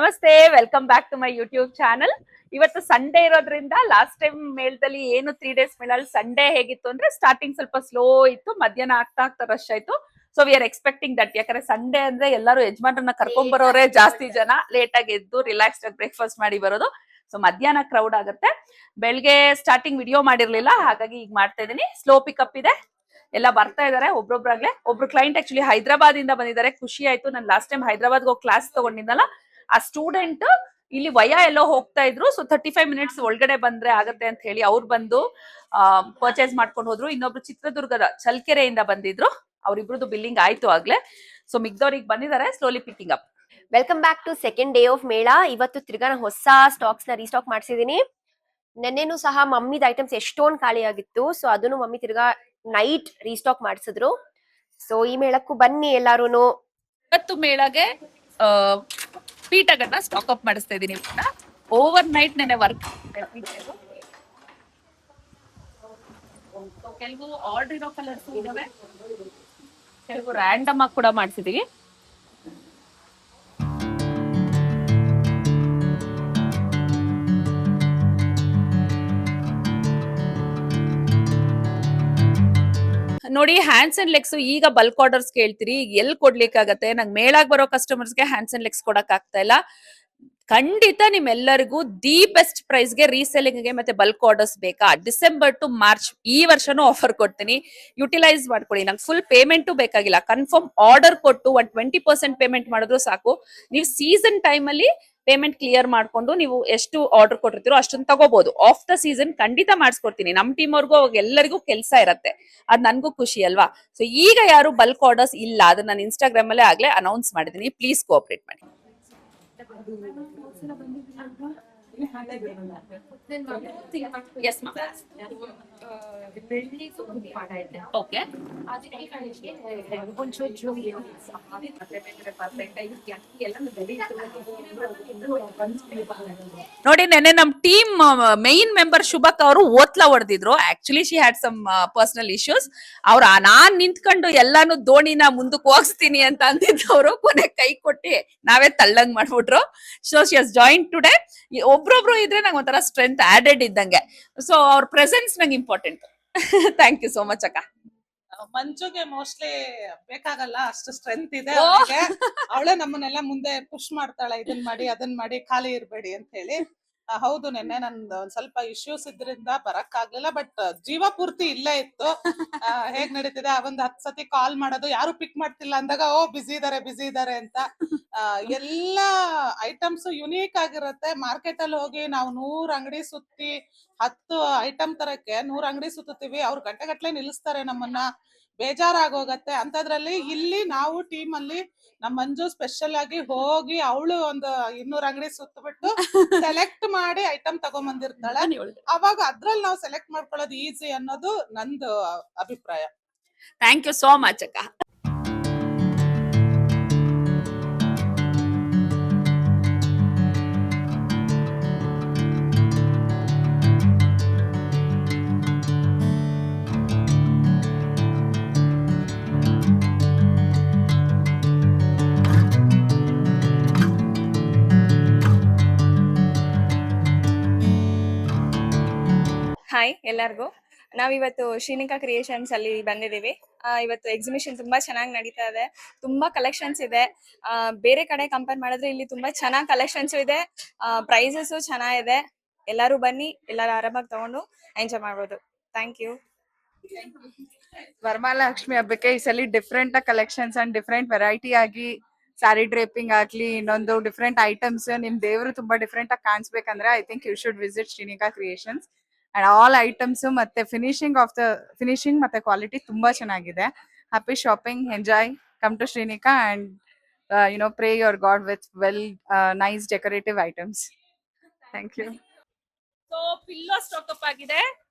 ನಮಸ್ತೆ, welcome back to my YouTube channel. ಇವತ್ತು Sunday ಇರೋದ್ರಿಂದ ಲಾಸ್ಟ್ ಟೈಮ್ ಮೇಳದಲ್ಲಿ ಏನು 3 days ಮೇಳಲ್ಲಿ ಸಂಡೇ ಹೇಗಿತ್ತು ಅಂದ್ರೆ ಸ್ಟಾರ್ಟಿಂಗ್ ಸ್ವಲ್ಪ ಸ್ಲೋ ಇತ್ತು, ಮಧ್ಯಾಹ್ನ ಆಗ್ತಾ ರಶ್ ಆಯ್ತು. So we are expecting that, ಯಾಕಂದ್ರೆ ಸಂಡೇ ಅಂದ್ರೆ ಎಲ್ಲರೂ ಯಜಮಾನ್ರನ್ನ ಕರ್ಕೊಂಡ್ ಬರೋರೆ ಜಾಸ್ತಿ ಜನ, ಲೇಟ್ ಆಗಿ ಎದ್ದು ರಿಲ್ಯಾಕ್ಸ್ ಆಗಿ ಬ್ರೇಕ್ಫಾಸ್ಟ್ ಮಾಡಿ ಬರೋದು. ಸೊ ಮಧ್ಯಾಹ್ನ ಕ್ರೌಡ್ ಆಗುತ್ತೆ. ಬೆಳಗ್ಗೆ ಸ್ಟಾರ್ಟಿಂಗ್ ವಿಡಿಯೋ ಮಾಡಿರ್ಲಿಲ್ಲ, ಹಾಗಾಗಿ ಈಗ ಮಾಡ್ತಾ ಇದೀನಿ. ಸ್ಲೋ ಪಿಕಪ್ ಇದೆ, ಎಲ್ಲ ಬರ್ತಾ ಇದಾರೆ ಒಬ್ರೊಬ್ರಾಗ್ಲೆ. ಒಬ್ರು ಕ್ಲೈಂಟ್ ಆಕ್ಚುಲಿ ಹೈದರಾಬಾದ್ ಇಂದ ಬಂದಿದ್ದಾರೆ, ಖುಷಿ ಆಯ್ತು. ನಾನು ಲಾಸ್ಟ್ ಟೈಮ್ ಹೈದರಾಬಾದ್ಗೆ ಹೋಗಿ ಕ್ಲಾಸ್ ತಗೊಂಡಿದ್ದಲ್ಲ, ಆ ಸ್ಟೂಡೆಂಟ್ ಇಲ್ಲಿ ವಯಾ ಎಲ್ಲೋ ಹೋಗ್ತಾ ಇದ್ರು. ಸೊ 35 minutes ಒಳಗಡೆ ಬಂದ್ರೆ ಆಗತ್ತೆ ಅಂತ ಹೇಳಿ ಅವ್ರು ಬಂದು ಪರ್ಚೇಸ್ ಮಾಡ್ಕೊಂಡು ಹೋದ್ರು. ಇನ್ನೊಬ್ರು ಚಿತ್ರದುರ್ಗದ ಚಲ್ಕೆರೆಯಿಂದ ಬಂದಿದ್ರು, ಅವ್ರಿಬ್ರದ್ದು ಬಿಲ್ಲಿಂಗ್ ಆಯ್ತು ಆಗ್ಲೇ. ಸೊ ಮಿಗ್ದವ್ರಿಗೆ ಬಂದಿದ್ದಾರೆ, slowly picking up. Welcome back to second day of ಮೇಳ. ಇವತ್ತು ತಿರ್ಗಾ ಹೊಸ ಸ್ಟಾಕ್ಸ್ ನ ರೀಸ್ಟಾಕ್ ಮಾಡ್ಸಿದೀನಿ. ನೆನ್ನೆನೂ ಸಹ ಮಮ್ಮಿದ ಐಟಮ್ಸ್ ಎಷ್ಟೊಂದು ಖಾಲಿ ಆಗಿತ್ತು. ಸೊ ಅದನ್ನು ಮಮ್ಮಿ ತಿರ್ಗಾ ನೈಟ್ ರೀಸ್ಟಾಕ್ ಮಾಡಿಸಿದ್ರು. ಸೊ ಈ ಮೇಳಕ್ಕೂ ಬನ್ನಿ ಎಲ್ಲಾರುನು. ಇವತ್ತು ಮೇಳಗೆ ಪೀಠಗಳನ್ನ ಸ್ಟಾಕ್ ಅಪ್ ಮಾಡಿಸ್ತಾ ಇದೀನಿ. ಓವರ್ ನೈಟ್ ನೆನೆ ವರ್ಕ್, ಕೆಲವು ಆರ್ಡರ್ ಇರೋ ಕಲರ್ಸ್ ಇದಾವೆ, ಕೆಲವು ರ್ಯಾಂಡಮ್ ಆಗಿ ಕೂಡ ಮಾಡ್ಸಿದೀವಿ. ನೋಡಿ, ಹ್ಯಾಂಡ್ಸ್ ಅಂಡ್ ಲೆಗ್ಸ್ ಈಗ ಬಲ್ಕ್ ಆರ್ಡರ್ಸ್ ಕೇಳ್ತೀರಿ, ಎಲ್ಲಿ ಕೊಡ್ಲಿಕ್ಕಾಗತ್ತೆ? ನಂಗೆ ಮೇಳಾಗ್ ಬರೋ ಕಸ್ಟಮರ್ಸ್ಗೆ ಹ್ಯಾಂಡ್ಸ್ ಅಂಡ್ ಲೆಗ್ಸ್ ಕೊಡಕ್ ಆಗ್ತಾ ಇಲ್ಲ. ಖಂಡಿತ ನಿಮ್ಮೆಲ್ಲರಿಗೂ ದಿ ಬೆಸ್ಟ್ ಪ್ರೈಸ್ಗೆ ರೀಸೆಲ್ಲಿಂಗ್ ಗೆ ಮತ್ತೆ ಬಲ್ಕ್ ಆರ್ಡರ್ಸ್ ಬೇಕಾ? ಡಿಸೆಂಬರ್ ಟು ಮಾರ್ಚ್ ಈ ವರ್ಷನೂ ಆಫರ್ ಕೊಡ್ತೀನಿ, ಯುಟಿಲೈಸ್ ಮಾಡ್ಕೊಳ್ಳಿ. ನಂಗೆ ಫುಲ್ ಪೇಮೆಂಟು ಬೇಕಾಗಿಲ್ಲ, ಕನ್ಫರ್ಮ್ ಆರ್ಡರ್ ಕೊಟ್ಟು 20% ಪೇಮೆಂಟ್ ಮಾಡಿದ್ರು ಸಾಕು. ನೀವು ಸೀಸನ್ ಟೈಮ್ ಅಲ್ಲಿ ಪೇಮೆಂಟ್ ಕ್ಲಿಯರ್ ಮಾಡ್ಕೊಂಡು ನೀವು ಎಷ್ಟು ಆರ್ಡರ್ ಕೊಟ್ಟಿರ್ತೀರೋ ಅಷ್ಟನ್ನ ತಗೋಬಹುದು. ಆಫ್ ದ ಸೀಸನ್ ಖಂಡಿತ ಮಾಡಿಸ್ಕೊಡ್ತೀನಿ. ನಮ್ ಟೀಮ್ ಅವ್ರಿಗೂ ಅವಾಗ ಎಲ್ಲರಿಗೂ ಕೆಲಸ ಇರತ್ತೆ, ಅದ್ ನನ್ಗೂ ಖುಷಿ ಅಲ್ವಾ? ಸೊ ಈಗ ಯಾರು ಬಲ್ಕ್ ಆರ್ಡರ್ಸ್ ಇಲ್ಲ, ಅದನ್ನ ನಾನು ಇನ್ಸ್ಟಾಗ್ರಾಮ್ ಅಲ್ಲೇ ಆಗ್ಲೇ ಅನೌನ್ಸ್ ಮಾಡಿದೀನಿ. ಪ್ಲೀಸ್ ಕೋಆಪರೇಟ್ ಮಾಡಿ. Yes, ma'am. Okay. ನೋಡಿ, ನೆನ್ನೆ ನಮ್ ಟೀಮ್ ಮೈನ್ ಮೆಂಬರ್ ಶುಭಕ್ ಅವರು ಓತ್ಲಾ ಹೊಡೆದಿದ್ರು. Actually she had some personal issues. ಅವ್ರ ನಾನ್ ನಿಂತ್ಕೊಂಡು ಎಲ್ಲಾನು ದೋಣಿನ ಮುಂದಕ್ಕೆ ಹೋಗಿಸ್ತೀನಿ ಅಂತ ಅಂದಿದ್ದವರು ಕೊನೆ ಕೈ ಕೊಟ್ಟಿ ನಾವೇ ತಳ್ಳಂಗ್ ಮಾಡ್ಬಿಟ್ರು. So she has join today. ಒಬ್ರೊಬ್ರು ಇದ್ರೆ ನಂಗೆ ಒಂಥರ ಸ್ಟ್ರೆಂತ್ ಆಡೆಡ್ ಇದ್ದಂಗೆ. ಸೊ ಅವ್ರ ಪ್ರೆಸೆನ್ಸ್ ನಂಗೆ important. Thank you so much ಅಕ್ಕ. ಮಂಜುಗೆ ಮೋಸ್ಟ್ಲಿ ಬೇಕಾಗಲ್ಲ, ಅಷ್ಟು ಸ್ಟ್ರೆಂತ್ ಇದೆ. ಅವಳೇ ನಮ್ಮನ್ನೆಲ್ಲ ಮುಂದೆ ಪುಷ್ ಮಾಡ್ತಾಳೆ, ಇದನ್ ಮಾಡಿ ಅದನ್ ಮಾಡಿ, ಖಾಲಿ ಇರ್ಬೇಡಿ ಅಂತ ಹೇಳಿ. ಹೌದು, ನೆನ್ನೆ ನಂದು ಒಂದ್ ಸ್ವಲ್ಪ ಇಶ್ಯೂಸ್ ಇದ್ರಿಂದ ಬರಕ್ ಆಗ್ಲಿಲ್ಲ, ಬಟ್ ಜೀವ ಪೂರ್ತಿ ಇಲ್ಲೇ ಇತ್ತು. ಹೇಗ್ ನಡೀತಿದೆ, ಒಂದ್ 10 ಸತಿ ಕಾಲ್ ಮಾಡೋದು, ಯಾರು ಪಿಕ್ ಮಾಡ್ತಿಲ್ಲ ಅಂದಾಗ ಬಿಸಿ ಇದಾರೆ ಅಂತ. ಎಲ್ಲಾ ಐಟಮ್ಸ್ ಯುನೀಕ್ ಆಗಿರುತ್ತೆ. ಮಾರ್ಕೆಟ್ ಅಲ್ಲಿ ಹೋಗಿ ನಾವು 100 ಅಂಗಡಿ ಸುತ್ತಿ 10 ಐಟಮ್ ತರಕ್ಕೆ 100 ಅಂಗಡಿ ಸುತ್ತೀವಿ, ಅವ್ರು ಗಂಟೆಗಟ್ಲೆ ನಿಲ್ಲಿಸ್ತಾರೆ ನಮ್ಮನ್ನ, ಬೇಜಾರಾಗೋಗತ್ತೆ. ಅಂತದ್ರಲ್ಲಿ ಇಲ್ಲಿ ನಾವು ಟೀಮ್ ಅಲ್ಲಿ ನಮ್ ಮಂಜು ಸ್ಪೆಷಲ್ ಆಗಿ ಹೋಗಿ ಅವಳು ಒಂದು 200 ಅಂಗಡಿ ಸುತ್ತಬಿಟ್ಟು ಸೆಲೆಕ್ಟ್ ಮಾಡಿ ಐಟಮ್ ತಗೊಂಬಂದಿರ್ತಾಳೆ. ಅವಾಗ ಅದ್ರಲ್ಲಿ ನಾವು ಸೆಲೆಕ್ಟ್ ಮಾಡ್ಕೊಳ್ಳೋದು ಈಸಿ ಅನ್ನೋದು ನಂದು ಅಭಿಪ್ರಾಯ. ಥ್ಯಾಂಕ್ ಯು ಸೋ ಮಚ್ ಅಕ್ಕ. ಹಾಯ್ ಎಲ್ಲರಿಗೂ. ನಾವಿವತ್ತು ಶ್ರೀನಿಕಾ ಕ್ರಿಯೇಷನ್ಸ್ ಅಲ್ಲಿ ಬಂದಿದ್ದೀವಿ. ಇವತ್ತು ಎಕ್ಸಿಬಿಷನ್ ತುಂಬಾ ಚೆನ್ನಾಗಿ ನಡೀತಾ ಇದೆ, ತುಂಬಾ ಕಲೆಕ್ಷನ್ಸ್ ಇದೆ. ಬೇರೆ ಕಡೆ ಕಂಪೇರ್ ಮಾಡಿದ್ರೆ ಇಲ್ಲಿ ತುಂಬಾ ಚೆನ್ನಾಗಿ ಕಲೆಕ್ಷನ್ಸ್ ಇದೆ, ಪ್ರೈಸಸ್ ಚೆನ್ನಾಗಿದೆ. ಎಲ್ಲರೂ ಬನ್ನಿ, ಎಲ್ಲರೂ ಆರಾಮಾಗಿ ತಗೊಂಡು ಎಂಜಾಯ್ ಮಾಡ್ಬೋದು. Thank you. ವರಮಹಾಲಕ್ಷ್ಮಿ ಹಬ್ಬಕ್ಕೆ ಈ ಸಲ different collections and different variety ಆಗಿ ಸ್ಯಾರಿ ಡ್ರೇಪಿಂಗ್ ಆಗ್ಲಿ, ಇನ್ನೊಂದು ಡಿಫ್ರೆಂಟ್ ಐಟಮ್ಸ್, ನಿಮ್ ದೇವರು ತುಂಬಾ ಡಿಫ್ರೆಂಟ್ ಆಗಿ ಕಾಣಿಸ್ಬೇಕಂದ್ರೆ I think you should visit Srinika creations. And all items ಮತ್ತೆ ಫಿನಿಶಿಂಗ್ ಮತ್ತೆ ಕ್ವಾಲಿಟಿ ತುಂಬಾ ಚೆನ್ನಾಗಿದೆ. Happy shopping, enjoy, come to Srinika and pray your God with nice decorative items. Thank you. So pillow stock up ಆಗಿದೆ.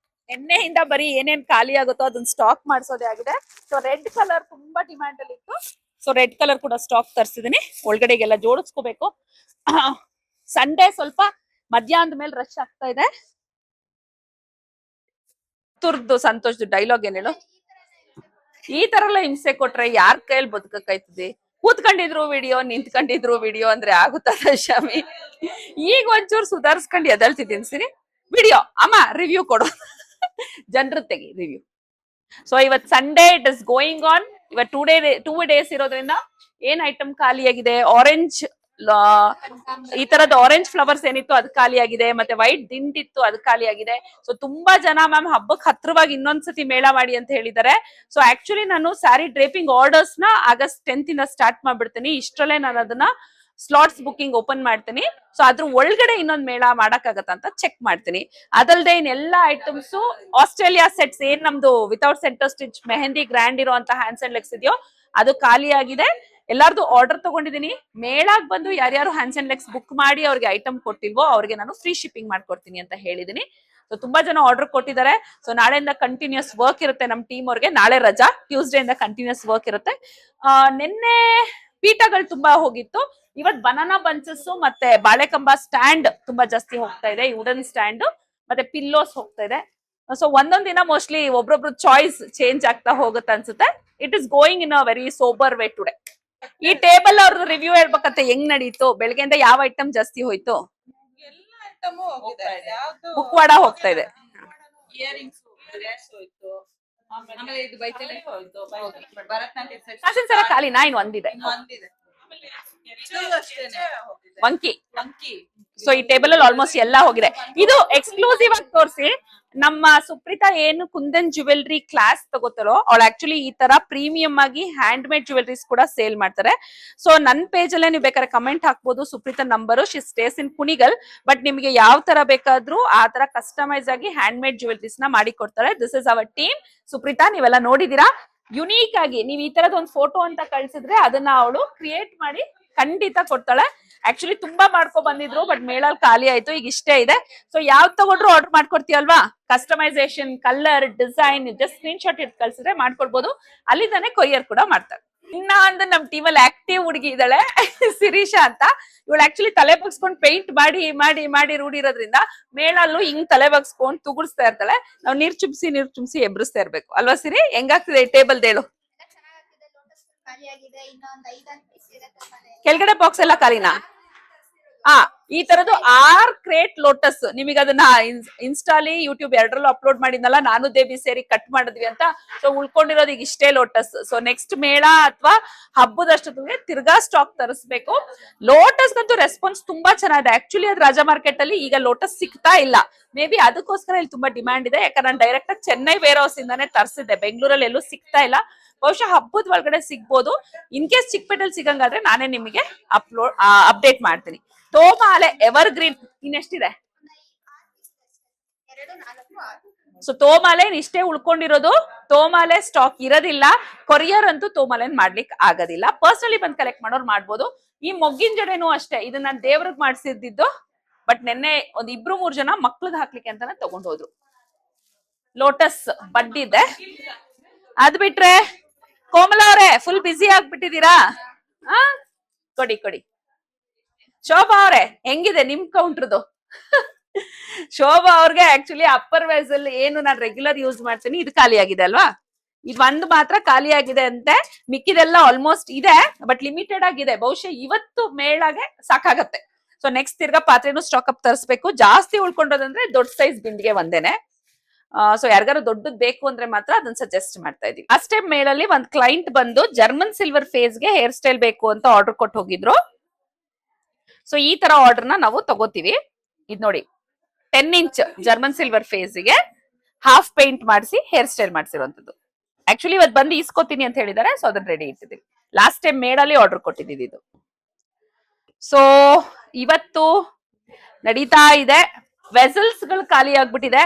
ಎಣ್ಣೆಯಿಂದ ಬರೀ ಏನೇನ್ ಖಾಲಿ ಆಗುತ್ತೋ ಅದನ್ನ ಸ್ಟಾಕ್ ಮಾಡಿಸೋದೇ ಆಗಿದೆ. ಸೊ ರೆಡ್ ಕಲರ್ ತುಂಬಾ ಡಿಮ್ಯಾಂಡ್ ಅಲ್ಲಿ ಇತ್ತು, ಸೊ ರೆಡ್ ಕಲರ್ ಕೂಡ ಸ್ಟಾಕ್ ತರಿಸಿದೀನಿ. ಒಳಗಡೆಗೆಲ್ಲ ಜೋಡಿಸ್ಕೋಬೇಕು. ಸಂಡೇ ಸ್ವಲ್ಪ ಮಧ್ಯಾಹ್ನದ ಮೇಲೆ ರಶ್ ಆಗ್ತಾ ಇದೆ. ತುರ್ದು ಸಂತೋಷ್ ಡೈಲಾಗ್ ಏನ್ ಹೇಳು, ಈ ತರ ಎಲ್ಲ ಹಿಂಸೆ ಕೊಟ್ರೆ ಯಾರ್ ಕೈಯಲ್ಲಿ ಬದುಕಕ್ಕಾಯ್ತದೆ? ಕೂತ್ಕೊಂಡಿದ್ರು ವಿಡಿಯೋ, ನಿಂತ್ಕೊಂಡಿದ್ರು ವಿಡಿಯೋ ಅಂದ್ರೆ ಆಗುತ್ತದ ಶಮಿ? ಈಗ ಒಂಚೂರು ಸುಧಾರಿಸ್ಕೊಂಡು ಎದಳ್ತಿದ್ದೀನಿ. ಸರಿ, ವಿಡಿಯೋ ಅಮ್ಮ ರಿವ್ಯೂ ಕೊಡು. ಜನರು ತೆಗಿ ರಿವ್ಯೂ. ಸೊ ಇವತ್ Sunday, it is going on. ಇವತ್ 2 ಡೇಸ್ ಇರೋದ್ರಿಂದ ಏನ್ ಐಟಮ್ ಖಾಲಿಯಾಗಿದೆ, ಆರೆಂಜ್ ಈ ತರದ ಆರೆಂಜ್ ಫ್ಲವರ್ಸ್ ಏನಿತ್ತು ಅದು ಖಾಲಿಯಾಗಿದೆ, ಮತ್ತೆ ವೈಟ್ ದಿಂಡಿತ್ತು ಅದು ಖಾಲಿಯಾಗಿದೆ. ಸೊ ತುಂಬಾ ಜನ ಮ್ಯಾಮ್ ಹಬ್ಬಕ್ಕೆ ಹತ್ರವಾಗಿ ಇನ್ನೊಂದ್ಸತಿ ಮೇಳ ಮಾಡಿ ಅಂತ ಹೇಳಿದ್ದಾರೆ. ಸೊ ಆಕ್ಚುಲಿ ನಾನು ಸ್ಯಾರಿ ಡ್ರೇಪಿಂಗ್ ಆರ್ಡರ್ಸ್ ನ August 10th ಇಂದ ಸ್ಟಾರ್ಟ್ ಮಾಡ್ಬಿಡ್ತೀನಿ. ಇಷ್ಟರಲ್ಲೇ ನಾನು ಅದನ್ನ ಸ್ಲಾಟ್ಸ್ ಬುಕಿಂಗ್ ಓಪನ್ ಮಾಡ್ತೀನಿ. ಸೊ ಅದ್ರ ಒಳಗಡೆ ಇನ್ನೊಂದ್ ಮೇಳ ಮಾಡಕ್ಕಾಗತ್ತ ಅಂತ ಚೆಕ್ ಮಾಡ್ತೀನಿ. ಅದಲ್ದೆ ಇನ್ನೆಲ್ಲಾ ಐಟಮ್ಸ್ ಆಸ್ಟ್ರೇಲಿಯಾ ಸೆಟ್ಸ್ ಏನ್ ನಮ್ದು without centre stitch mehndi grand ಇರುವಂತ ಹ್ಯಾಂಡ್ಸ್ ಅಂಡ್ ಲೆಗ್ಸ್ ಇದೆಯೋ ಅದು ಖಾಲಿ ಆಗಿದೆ. ಎಲ್ಲಾರ್ದು ಆರ್ಡರ್ ತಗೊಂಡಿದೀನಿ. ಮೇಳಾಗ್ ಬಂದು ಯಾರ್ಯಾರು ಹ್ಯಾಂಡ್ಸ್ ಅಂಡ್ ಲೆಗ್ಸ್ ಬುಕ್ ಮಾಡಿ ಅವ್ರಿಗೆ ಐಟಮ್ ಕೊಟ್ಟಿಲ್ವೋ ಅವ್ರಿಗೆ ನಾನು ಫ್ರೀ ಶಿಪ್ಪಿಂಗ್ ಮಾಡ್ಕೊಡ್ತೀನಿ ಅಂತ ಹೇಳಿದೀನಿ. ಸೊ ತುಂಬಾ ಜನ ಆರ್ಡರ್ ಕೊಟ್ಟಿದ್ದಾರೆ. ಸೊ ನಾಳೆಯಿಂದ ಕಂಟಿನ್ಯೂಸ್ ವರ್ಕ್ ಇರುತ್ತೆ ನಮ್ ಟೀಮ್ ಅವ್ರಿಗೆ. ನಾಳೆ ರಜಾ, ಟ್ಯೂಸ್ಡೇ ಇಂದ ಕಂಟಿನ್ಯೂಸ್ ವರ್ಕ್ ಇರುತ್ತೆ. ನಿನ್ನೆ ಪೀಠಗಳು ತುಂಬಾ ಹೋಗಿತ್ತು. ಇವತ್ ಬನಾನಾ ಬಂಚಸ್ ಮತ್ತೆ ಬಾಳೆಕಂಬ ಸ್ಟ್ಯಾಂಡ್ ತುಂಬಾ ಜಾಸ್ತಿ ಹೋಗ್ತಾ ಇದೆ. ವುಡನ್ ಸ್ಟ್ಯಾಂಡ್ ಮತ್ತೆ ಪಿಲ್ಲೋಸ್ ಹೋಗ್ತಾ ಇದೆ. ಸೊ ಒಂದೊಂದ್ ದಿನ ಮೋಸ್ಟ್ಲಿ ಒಬ್ರೊಬ್ರು ಚಾಯ್ಸ್ ಚೇಂಜ್ ಆಗ್ತಾ ಹೋಗುತ್ತೆ ಅನ್ಸುತ್ತೆ. It is going in a very sober way today. ಈ ಟೇಬಲ್ ಅವ್ರದ್ದು ರಿವ್ಯೂ ಹೇಳ್ಬೇಕಂತ ಹೆಂಗ್ ನಡೀತು? ಬೆಳಗ್ಗೆಯಿಂದ ಯಾವ ಐಟಮ್ ಜಾಸ್ತಿ ಹೋಯ್ತು? ಎಲ್ಲ ಐಟಮು ಹೋಗಿದೆ. ಯಾವ್ದು ಮುಖವಾಡ ಹೋಗ್ತಾ ಇದೆ. ಇಯರಿಂಗ್ಸ್ ಹೋಯ್ತು, ಆಮೇಲೆ ಇದು ಬೈತಲೆ ಹೋಯ್ತು, ಭರತನಾಟ್ಯ ಸೆಟ್ ಫ್ಯಾಷನ್ ಸರ ಖಾಲಿನಾ? ಇನ್ನು ಒಂದಿದೆ, ಒಂದಿದೆ. ಇದು ಅಷ್ಟೇನೆ ಹೋಗಿದೆ. ವಂಕಿ. ವಂಕಿ. ಸೊ ಈ ಟೇಬಲ್ ಅಲ್ಲಿ ಆಲ್ಮೋಸ್ಟ್ ಎಲ್ಲಾ ಹೋಗಿದೆ. ಇದು ಎಕ್ಸ್ಕ್ಲೂಸಿವ್ ಆಗಿ ತೋರಿಸಿ. ನಮ್ಮ ಸುಪ್ರೀತಾ ಏನು ಕುಂದನ್ ಜ್ಯುವೆಲ್ರಿ ಕ್ಲಾಸ್ ತಗೋತಾರೋ ಅವಳು ಆಕ್ಚುಲಿ ಈ ತರ ಪ್ರೀಮಿಯಂ ಆಗಿ ಹ್ಯಾಂಡ್ ಮೇಡ್ ಜ್ಯುವೆಲ್ರೀಸ್ ಕೂಡ ಸೇಲ್ ಮಾಡ್ತಾರೆ. ಸೊ ನನ್ ಪೇಜ್ ಅಲ್ಲೇ ನೀವು ಬೇಕಾದ್ರೆ ಕಮೆಂಟ್ ಹಾಕ್ಬೋದು. Supreetha number, she stays in Kunigal. But ನಿಮಗೆ ಯಾವ ತರ ಬೇಕಾದ್ರೂ ಆ ತರ ಕಸ್ಟಮೈಸ್ ಆಗಿ ಹ್ಯಾಂಡ್ ಮೇಡ್ ಜ್ಯುವೆಲ್ರೀಸ್ ನ ಮಾಡಿ ಕೊಡ್ತಾರೆ. This is our team. Supreetha ನೀವೆಲ್ಲ ನೋಡಿದೀರಾ. ಯುನೀಕ್ ಆಗಿ ನೀವು ಈ ತರದ ಒಂದು ಫೋಟೋ ಅಂತ ಕಳ್ಸಿದ್ರೆ ಅದನ್ನ ಅವಳು ಕ್ರಿಯೇಟ್ ಮಾಡಿ ಖಂಡಿತ ಕೊಡ್ತಾಳೆ. ಆಕ್ಚುಲಿ ತುಂಬಾ ಮಾಡ್ಕೊ ಬಂದಿದ್ರು, ಬಟ್ ಮೇಳಲ್ಲಿ ಖಾಲಿ ಆಯ್ತು. ಈಗ ಇಷ್ಟೇ ಇದೆ. ಸೊ ಯಾವ್ದು ತಗೊಂಡ್ರು ಆರ್ಡರ್ ಮಾಡ್ಕೊಡ್ತೀವಲ್ವಾ? Customisation, colour, design just screen shot ಇಟ್ಟು ಕಳ್ಸಿದ್ರೆ ಮಾಡ್ಕೊಡ್ಬೋದು. ಅಲ್ಲಿಂದಾನೆ ಕೊರಿಯರ್ ಕೂಡ ಮಾಡ್ತಾರೆ. ಇನ್ನ ಅಂದ್ರೆ ನಮ್ ಟೀಮಲ್ಲಿ ಆಕ್ಟಿವ್ ಹುಡುಗಿ ಇದ್ದಾಳೆ, ಶಿರೀಷಾ ಅಂತ. ಇವಳು ಆಕ್ಚುಲಿ ತಲೆ ಬಗ್ಸ್ಕೊಂಡು ಪೇಂಟ್ ಮಾಡಿ ಮಾಡಿ ಮಾಡಿ ರೂಢಿರೋದ್ರಿಂದ ಮೇಳಲ್ಲೂ ಹಿಂಗ್ ತಲೆ ಬಗ್ಸ್ಕೊಂಡು ತುಗುಡಿಸ್ತಾ ಇರ್ತಾಳೆ. ನಾವು ನೀರ್ ಚುಮ್ಸಿ ಎಬ್ರಿಸ್ತಾ ಇರ್ಬೇಕು ಅಲ್ವಾ ಸಿರಿ? ಹೆಂಗಾಗ್ತಿದೆ ಟೇಬಲ್ ದೇಳು? ಕೆಳಗಡೆ ಬಾಕ್ಸ್ ಎಲ್ಲ ಖಾಲಿನಾ? ಈ ತರದ್ದು 6 ಕ್ರೇಟ್ ಲೋಟಸ್. ನಿಮಗೆ ಅದನ್ನ ಇನ್ಸ್ಟಾಲಿ ಯೂಟ್ಯೂಬ್ ಎರಡರಲ್ಲೂ ಅಪ್ಲೋಡ್ ಮಾಡಿದ್ನಲ್ಲ, ನಾನು ದೇವಿ ಸೇರಿ ಕಟ್ ಮಾಡಿದ್ವಿ ಅಂತ. ಸೊ ಉಳ್ಕೊಂಡಿರೋದು ಈಗ ಇಷ್ಟೇ ಲೋಟಸ್. ಸೊ ನೆಕ್ಸ್ಟ್ ಮೇಳ ಅಥವಾ ಹಬ್ಬದಷ್ಟೊತ್ತಿಗೆ ತಿರ್ಗಾ ಸ್ಟಾಕ್ ತರಿಸ್ಬೇಕು. ಲೋಟಸ್ ಅಂತೂ ರೆಸ್ಪಾನ್ಸ್ ತುಂಬಾ ಚೆನ್ನಾಗಿದೆ. ಆಕ್ಚುಲಿ ಅದು ರಾಜಾ ಮಾರ್ಕೆಟ್ ಅಲ್ಲಿ ಈಗ ಲೋಟಸ್ ಸಿಗ್ತಾ ಇಲ್ಲ. ಮೇ ಬಿ ಅದಕ್ಕೋಸ್ಕರ ಇಲ್ಲಿ ತುಂಬಾ ಡಿಮ್ಯಾಂಡ್ ಇದೆ. ಯಾಕಂದ್ರೆ ನಾನು ಡೈರೆಕ್ಟ್ ಆಗಿ ಚೆನ್ನೈ ವೇರ್ ಹೌಸ್ ಇಂದಾನೆ ತರಿಸಿದ್ದೆ. ಬೆಂಗಳೂರಲ್ಲಿ ಎಲ್ಲೂ ಸಿಗ್ತಾ ಇಲ್ಲ. ಬಹುಶಃ ಹಬ್ಬದ ಒಳಗಡೆ ಸಿಗ್ಬೋದು. ಇನ್ ಕೇಸ್ ಚಿಕ್ಕಪೇಟೆಲ್ ಸಿಗಂಗಾದ್ರೆ ನಾನೇ ನಿಮಗೆ ಅಪ್ಡೇಟ್ ಮಾಡ್ತೀನಿ. ತೋಮಾಲೆ ಎವರ್ ಗ್ರೀನ್ ಇನ್ನೆಷ್ಟಿದೆ? ಸೊ ತೋಮಾಲೆ ಇಷ್ಟೇ ಉಳ್ಕೊಂಡಿರೋದು. ತೋಮಾಲೆ ಸ್ಟಾಕ್ ಇರೋದಿಲ್ಲ. ಕೊರಿಯರ್ ಅಂತೂ ತೋಮಾಲೆನ್ ಮಾಡ್ಲಿಕ್ಕೆ ಆಗೋದಿಲ್ಲ. ಪರ್ಸನಲಿ ಬಂದ್ ಕಲೆಕ್ಟ್ ಮಾಡೋರು ಮಾಡ್ಬೋದು. ಈ ಮೊಗ್ಗಿನ ಜಡೆನೂ ಅಷ್ಟೇ. ಇದು ನಾನು ದೇವ್ರಿಗೆ ಮಾಡ್ಸಿದ್ದು. ಬಟ್ ನೆನ್ನೆ ಒಂದ್ 2-3 ಜನ ಮಕ್ಳಿಗೆ ಹಾಕ್ಲಿಕ್ಕೆ ಅಂತಾನೆ ತಗೊಂಡ್ ಹೋದ್ರು. ಲೋಟಸ್ ಬಡ್ಡಿದೆ. ಅದ್ ಬಿಟ್ರೆ ಕೋಮಲ ಅವ್ರೆ ಫುಲ್ ಬಿಸಿ ಆಗ್ಬಿಟ್ಟಿದೀರಾ? ಕೊಡಿ. ಶೋಭಾ ಅವ್ರೆ ಹೆಂಗಿದೆ ನಿಮ್ ಕೌಂಟ್ರದು? ಶೋಭಾ ಅವ್ರಿಗೆ ಆಕ್ಚುಲಿ ಅಪ್ಪರ್ ವೇಸ್ ಅಲ್ಲಿ ಏನು ನಾನು ರೆಗ್ಯುಲರ್ ಯೂಸ್ ಮಾಡ್ತೀನಿ ಇದು ಖಾಲಿ ಆಗಿದೆ ಅಲ್ವಾ? ಇದು ಒಂದು ಮಾತ್ರ ಖಾಲಿ ಆಗಿದೆ ಅಂತೆ. ಮಿಕ್ಕಿದೆಲ್ಲ ಆಲ್ಮೋಸ್ಟ್ ಇದೆ, ಬಟ್ ಲಿಮಿಟೆಡ್ ಆಗಿದೆ. ಬಹುಶಃ ಇವತ್ತು ಮೇಳಾಗೆ ಸಾಕಾಗತ್ತೆ. ಸೊ ನೆಕ್ಸ್ಟ್ ತಿರ್ಗಾ ಪಾತ್ರೆನೂ ಸ್ಟಾಕ್ ಅಪ್ ತರಿಸ್ಬೇಕು. ಜಾಸ್ತಿ ಉಳ್ಕೊಂಡೋದಂದ್ರೆ ದೊಡ್ಡ ಸೈಜ್ ಬಿಂದಿಗೆ ಒಂದೇನೆ. ಸೊ ಯಾರಿಗಾರು ದೊಡ್ಡದ್ ಬೇಕು ಅಂದ್ರೆ ಮಾತ್ರ ಅದನ್ನ ಸಜೆಸ್ಟ್ ಮಾಡ್ತಾ ಇದೀವಿ. ಲಾಸ್ಟ್ ಟೈಮ್ ಮೇಳಲ್ಲಿ ಒಂದ್ ಕ್ಲೈಂಟ್ ಬಂದು ಜರ್ಮನ್ ಸಿಲ್ವರ್ ಫೇಸ್ ಗೆ ಹೇರ್ ಸ್ಟೈಲ್ ಬೇಕು ಅಂತ ಆರ್ಡರ್ ಕೊಟ್ಟು ಹೋಗಿದ್ರು. ಸೊ ಈ ತರ ಆರ್ಡರ್ ನಾವು ತಗೋತೀವಿ. ಇದ್ ನೋಡಿ 10 ಇಂಚ್ ಜರ್ಮನ್ ಸಿಲ್ವರ್ ಫೇಸ್ ಗೆ ಹಾಫ್ ಪೇಂಟ್ ಮಾಡಿಸಿ ಹೇರ್ ಸ್ಟೈಲ್ ಮಾಡಿಸಿರುವಂತದ್ದು. ಆಕ್ಚುಲಿ ಇವತ್ತು ಬಂದು ಇಸ್ಕೋತೀನಿ ಅಂತ ಹೇಳಿದಾರೆ. ಸೊ ಅದನ್ನ ರೆಡಿ ಇಟ್ಟಿದ್ದೀವಿ. ಲಾಸ್ಟ್ ಟೈಮ್ ಮೇಳಲ್ಲಿ ಆರ್ಡರ್ ಕೊಟ್ಟಿದ್ದೀವಿ ಇದು. ಸೊ ಇವತ್ತು ನಡೀತಾ ಇದೆ. ವೆಸಲ್ಸ್ ಗಳು ಖಾಲಿ ಆಗ್ಬಿಟ್ಟಿದೆ.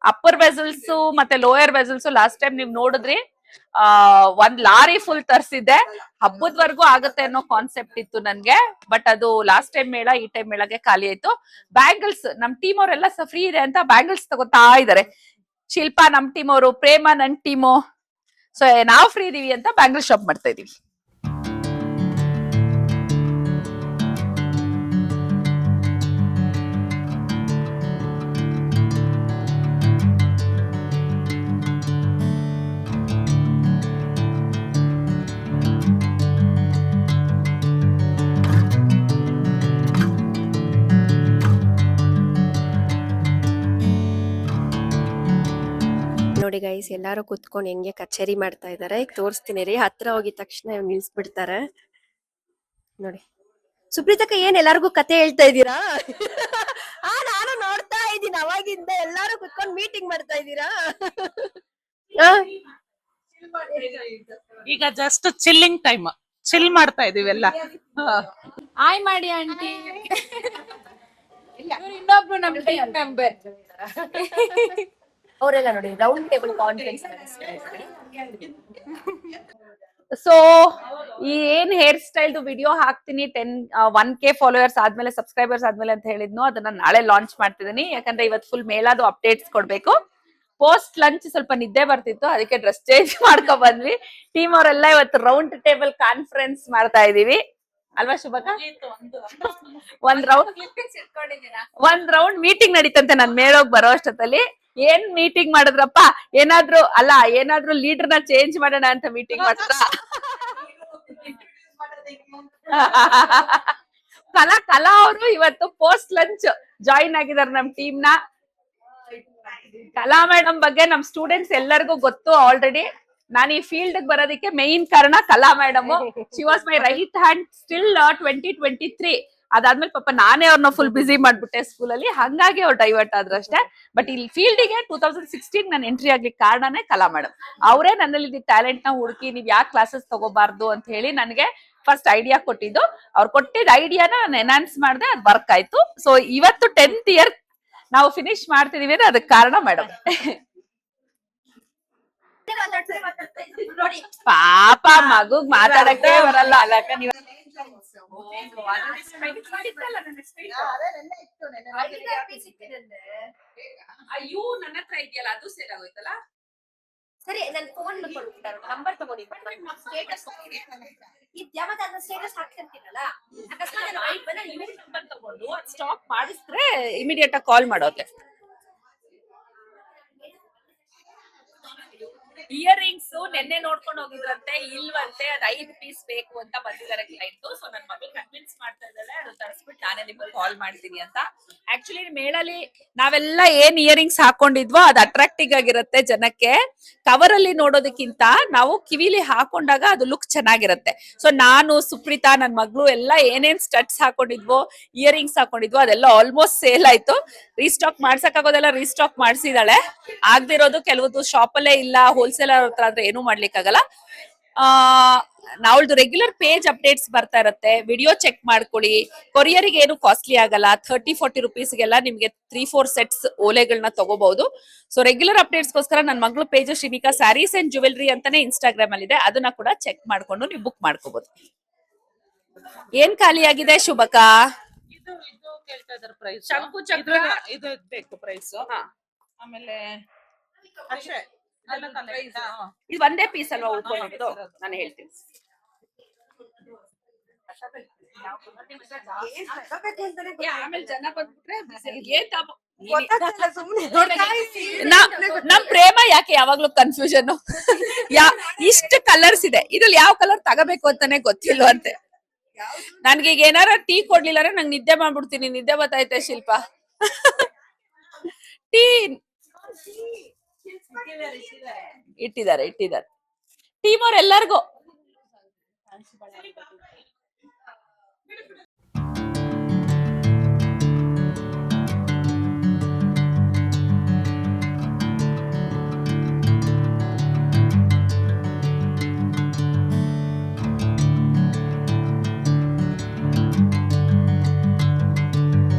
ಅಪ್ಪರ್ ವೆಸಲ್ಸ್ ಮತ್ತೆ ಲೋಯರ್ ವೆಸಲ್ಸ್ ಲಾಸ್ಟ್ ಟೈಮ್ ನೀವ್ ನೋಡಿದ್ರಿ. ಒಂದ್ ಲಾರಿ ಫುಲ್ ತರ್ಸಿದ್ದೆ. ಹಬ್ಬದವರೆಗೂ ಆಗತ್ತೆ ಅನ್ನೋ ಕಾನ್ಸೆಪ್ಟ್ ಇತ್ತು ನನ್ಗೆ. ಬಟ್ ಅದು ಲಾಸ್ಟ್ ಟೈಮ್ ಮೇಳ ಈ ಟೈಮ್ ಮೇಳಗೆ ಖಾಲಿ ಆಯ್ತು. ಬ್ಯಾಂಗಲ್ಸ್ ನಮ್ ಟೀಮ್ ಅವರೆಲ್ಲ ಫ್ರೀ ಇದೆ ಅಂತ ಬ್ಯಾಂಗಲ್ಸ್ ತಗೋತಾ ಇದಾರೆ. ಶಿಲ್ಪಾ ನಮ್ ಟೀಮ್ ಅವರು, ಪ್ರೇಮ ನನ್ ಟೀಮು. ಸೊ ನಾವ್ ಫ್ರೀ ಇದೀವಿ ಅಂತ ಬ್ಯಾಂಗಲ್ ಶಾಪ್ ಮಾಡ್ತಾ ಇದೀವಿ. ನೋಡಿ ಗೈಸ್, ಎಲ್ಲಾರು ಕುತ್ಕೊಂಡು ಹೆಂಗೆ ಕಚೇರಿ ಮಾಡ್ತಾ ಇದಾರೆ. ಈಗ ತೋರಿಸ್ತೀನಿ ರೀ. ಹತ್ರ ಹೋಗಿದ ತಕ್ಷಣ ನಿಲ್ಸ್ಬಿಡ್ತಾರೆ ನೋಡಿ. ಸುಪ್ರೀತಕ್ಕ ಏನ್ ಎಲ್ಲಾರ್ಗು ಕತೆ ಹೇಳ್ತಾ ಇದ್ದೀರಾ? ನಾನು ನೋಡ್ತಾ ಇದ್ದೀನಿ ಅವಾಗಿಂದ ಎಲ್ಲಾರು ಕುತ್ಕೊಂಡು ಮೀಟಿಂಗ್ ಮಾಡ್ತಾ ಇದ್ದೀರಾ? ಈಗ ಜಸ್ಟ್ ಚಿಲ್ಲಿಂಗ್ ಟೈಮ್, ಚಿಲ್ ಮಾಡ್ತಾ ಇದೀವಿ ಎಲ್ಲ. ಆಯ್ ಮಾಡಿ ಆಂಟಿ. ಇನ್ನೊಬ್ರು ನಮ್ ಟೀಮ್ ಮೆಂಬರ್. ಅವರೆಲ್ಲ ನೋಡಿ ರೌಂಡ್ ಟೇಬಲ್ ಕಾನ್ಫರೆನ್ಸ್. ಸೊ ಈ ಏನ್ ಹೇರ್ ಸ್ಟೈಲ್ ವಿಡಿಯೋ ಹಾಕ್ತೀನಿ 1K ಫಾಲೋವರ್ಸ್ ಆದ್ಮೇಲೆ, ಸಬ್ಸ್ಕ್ರೈಬರ್ಸ್ ಆದ್ಮೇಲೆ ಅಂತ ಹೇಳಿದ್ನು, ಅದನ್ನ ನಾಳೆ ಲಾಂಚ್ ಮಾಡ್ತಿದ್ದೀನಿ. ಯಾಕಂದ್ರೆ ಇವತ್ತು ಫುಲ್ ಮೇಲಾದು ಅಪ್ಡೇಟ್ಸ್ ಕೊಡ್ಬೇಕು. ಪೋಸ್ಟ್ ಲಂಚ್ ಸ್ವಲ್ಪ ನಿದ್ದೆ ಬರ್ತಿತ್ತು, ಅದಕ್ಕೆ ಡ್ರೆಸ್ ಚೇಂಜ್ ಮಾಡ್ಕೊ ಬಂದ್ವಿ. ಟೀಮ್ ಅವರೆಲ್ಲ ಇವತ್ತು ರೌಂಡ್ ಟೇಬಲ್ ಕಾನ್ಫರೆನ್ಸ್ ಮಾಡ್ತಾ ಇದೀವಿ ಅಲ್ವಾ ಶುಭಕ? ಒಂದ್ ರೌಂಡ್ ಮೀಟಿಂಗ್ ನಡೀತಂತೆ ನನ್ ಮೇಳೋಗ್ ಬರೋ ಅಷ್ಟೊತ್ತಲ್ಲಿ. ಏನ್ ಮೀಟಿಂಗ್ ಮಾಡಿದ್ರಪ್ಪ? ಏನಾದ್ರೂ ಲೀಡರ್ ನ ಚೇಂಜ್ ಮಾಡೋಣ ಅಂತ ಮೀಟಿಂಗ್ ಮಾಡಿದ್ರ? ಕಲಾ ಅವರು ಇವತ್ತು ಪೋಸ್ಟ್ ಲಂಚ್ ಜಾಯಿನ್ ಆಗಿದ್ದಾರೆ ನಮ್ ಟೀಮ್ ನ. ಕಲಾ ಮೇಡಮ್ ಬಗ್ಗೆ ನಮ್ ಸ್ಟೂಡೆಂಟ್ಸ್ ಎಲ್ಲರಿಗೂ ಗೊತ್ತು ಆಲ್ರೆಡಿ. ನಾನು ಈ ಫೀಲ್ಡ್ ಬರೋದಕ್ಕೆ ಮೇನ್ ಕಾರಣ ಕಲಾ madam. She was my right hand still 2023. ಅದಾದ್ಮೇಲೆ ಪಾಪ ನಾನೇ ಅವ್ರನ್ನ ಫುಲ್ ಬಿಸಿ ಮಾಡ್ಬಿಟ್ಟೆ ಸ್ಕೂಲಲ್ಲಿ, ಹಂಗಾಗಿ ಅವ್ರು ಡೈವರ್ಟ್ ಆದ್ರು ಅಷ್ಟೇ. ಬಟ್ ಇಲ್ಲಿ ಫೀಲ್ಡಿಗೆ 2016 ನಾನು ಎಂಟ್ರಿ ಆಗ್ಲಿಕ್ಕೆ ಕಾರಣನೇ ಕಲಾ ಮೇಡಮ್. ಅವರೇ ನನ್ನಲ್ಲಿ ಟ್ಯಾಲೆಂಟ್ ನ ಹುಡುಕಿ ನೀವ್ ಯಾಕೆ ಕ್ಲಾಸಸ್ ತಗೋಬಾರ್ದು ಅಂತ ಹೇಳಿ ನನಗೆ ಫಸ್ಟ್ ಐಡಿಯಾ ಕೊಟ್ಟಿದ್ದು. ಅವ್ರು ಕೊಟ್ಟಿದ್ದ ಐಡಿಯಾನ ನಾನು ಎನ್ಹಾನ್ಸ್ ಮಾಡಿದೆ, ಅದು ವರ್ಕ್ ಆಯ್ತು. ಸೊ ಇವತ್ತು 10th ಇಯರ್ ನಾವು ಫಿನಿಶ್ ಮಾಡ್ತಿದೀವಿ ಅಂದ್ರೆ ಅದಕ್ಕೆ ಕಾರಣ ಮೇಡಮ್. ಪಾಪ ಮಗುಗ್ ಮಾತಾಡಕ್ಕೆ ಬರಲ್ಲ. ಅಯ್ಯೋ ನನ್ನ ಹತ್ರ ಇದೆಯಲ್ಲ, ಅದು ಸೇರ್ ಆಗೋಯ್ತಲ್ಲ. ಸರಿ, ನನ್ ಫೋನ್ ನಂಬರ್ ತಗೊಂಡಿ ಸ್ಟೇಟಸ್ ಹಾಕ್ತಿರ್ತೀನಲ್ಲ, ಅಕಸ್ಮಾತ್ ರೈಟ್ ಬಂದ್ರೆ ಇವ್ರ ನಂಬರ್ ತಗೊಂಡು ಸ್ಟಾಪ್ ಮಾಡಿಸಿದ್ರೆ ಇಮಿಡಿಯೇಟ್ ಆಗಿ ಕಾಲ್ ಮಾಡೋಕೆ. ಇಯರಿಂಗ್ಸ್ ನೆನ್ನೆ ನೋಡ್ಕೊಂಡು ಹೋಗಿದ್ರಂತೆ, ಇಲ್ವಂತೆ. ಅದ್ 5 ಪೀಸ್ ಬೇಕು ಅಂತ ಬಂದಿದ್ದಾರೆ ಕ್ಲೈಂಟ್. ಸೊ ನನ್ ಮಗಳು ಕನ್ವಿನ್ಸ್ ಮಾಡ್ತಾ ಇದ್ದಾಳೆ, ಅದು ತರಿಸ್ಬಿಟ್ಟು ನಾನೇ ನಿಮ್ಗೆ ಕಾಲ್ ಮಾಡ್ತೀನಿ ಅಂತ. ಆಕ್ಚುಲಿ ಮೇಳಲ್ಲಿ ನಾವೆಲ್ಲ ಏನ್ ಇಯರಿಂಗ್ಸ್ ಹಾಕೊಂಡಿದ್ವೋ ಅದು ಅಟ್ರಾಕ್ಟಿವ್ ಆಗಿರುತ್ತೆ ಜನಕ್ಕೆ. ಕವರ್ ಅಲ್ಲಿ ನೋಡೋದಕ್ಕಿಂತ ನಾವು ಕಿವಿಲಿ ಹಾಕೊಂಡಾಗ ಅದು ಲುಕ್ ಚೆನ್ನಾಗಿರುತ್ತೆ. ಸೊ ನಾನು, ಸುಪ್ರೀತಾ, ನನ್ ಮಗಳು ಎಲ್ಲ ಏನೇನ್ ಸ್ಟಡ್ಸ್ ಹಾಕೊಂಡಿದ್ವೋ, ಇಯರಿಂಗ್ಸ್ ಹಾಕೊಂಡಿದ್ವೋ ಅದೆಲ್ಲ ಆಲ್ಮೋಸ್ಟ್ ಸೇಲ್ ಆಯ್ತು. ರೀಸ್ಟಾಕ್ ಮಾಡ್ಸಕ್ಕಾಗೋದೆಲ್ಲ ರೀಸ್ಟಾಕ್ ಮಾಡ್ಸಿದಾಳೆ. ಆಗ್ದಿರೋದು ಕೆಲವೊಂದು ಶಾಪ್ ಅಲ್ಲೇ ಇಲ್ಲ, ಹೋಲ್ಸೇಲರ್ ಹತ್ರ ಆದ್ರೆ ಏನೂ ಮಾಡ್ಲಿಕ್ಕಾಗಲ್ಲ. ನಾವಳ್ದು ರೆಗ್ಯುಲರ್ ಪೇಜ್ ಅಪ್ಡೇಟ್ಸ್ ಬರ್ತಾ ಇರುತ್ತೆ, ವಿಡಿಯೋ ಚೆಕ್ ಮಾಡ್ಕೊಳ್ಳಿ. ಕೊರಿಯರಿಗೆ ಏನು ಕಾಸ್ಟ್ಲಿ ಆಗಲ್ಲ. 30-40 ರುಪೀಸ್ಗೆಲ್ಲ ನಿಮ್ಗೆ 3-4 ಸೆಟ್ಸ್ ಓಲೆಗಳನ್ನ ತಗೋಬಹುದು. ಸೊ ರೆಗ್ಯುಲರ್ ಅಪ್ಡೇಟ್ಸ್ಗೋಸ್ಕರ ನನ್ನ ಮಗಳು page Shrinika saris and jewellery ಅಂತಾನೆ ಇನ್ಸ್ಟಾಗ್ರಾಮ್ ಅಲ್ಲಿ ಇದೆ, ಅದನ್ನ ಕೂಡ ಚೆಕ್ ಮಾಡ್ಕೊಂಡು ನೀವು ಬುಕ್ ಮಾಡ್ಕೋಬಹುದು. ಏನ್ ಖಾಲಿ ಆಗಿದೆ ಶುಭಕ? ಇದು ಕೇಳ್ತಾ ಇದಾರೆ ಪ್ರೈಸ್. ಶಂಕು ಚಕ್ರ ಇದು ಬೇಕು ಪ್ರೈಸ್. ಆಮೇಲೆ ಅಷ್ಟೇ. ಇದು ಒಂದೇ ಪೀಸ್ ಅಲ್ವಾ ಉಳ್ಕೊಂಡಿರೋದು? ನಾನು ಹೇಳ್ತೀನಿ. ಆಮೇಲೆ ಜನ ಬಂದ್ಬಿಟ್ರೆ ನಮ್ ಪ್ರೇಮ ಯಾಕೆ ಯಾವಾಗ್ಲೂ ಕನ್ಫ್ಯೂಷನ್. ಇಷ್ಟು ಕಲರ್ಸ್ ಇದೆ, ಇದ್ರಲ್ಲಿ ಯಾವ ಕಲರ್ ತಗೋಬೇಕು ಅಂತಾನೆ ಗೊತ್ತಿಲ್ಲ ಅಂತೆ. ನನ್ಗೆ ಈಗ ಏನಾರ ಟೀ ಕೊಡ್ಲಿಲ್ಲ ಅಂದ್ರೆ ನಂಗೆ ನಿದ್ದೆ ಮಾಡ್ಬಿಡ್ತೀನಿ. ನಿದ್ದೆ ಬರ್ತೈತೆ ಶಿಲ್ಪ. ಟೀ ಇಟ್ಟಿದ್ದಾರೆ ಟೀಮ್ ಅವ್ರ ಎಲ್ಲರಿಗೂ.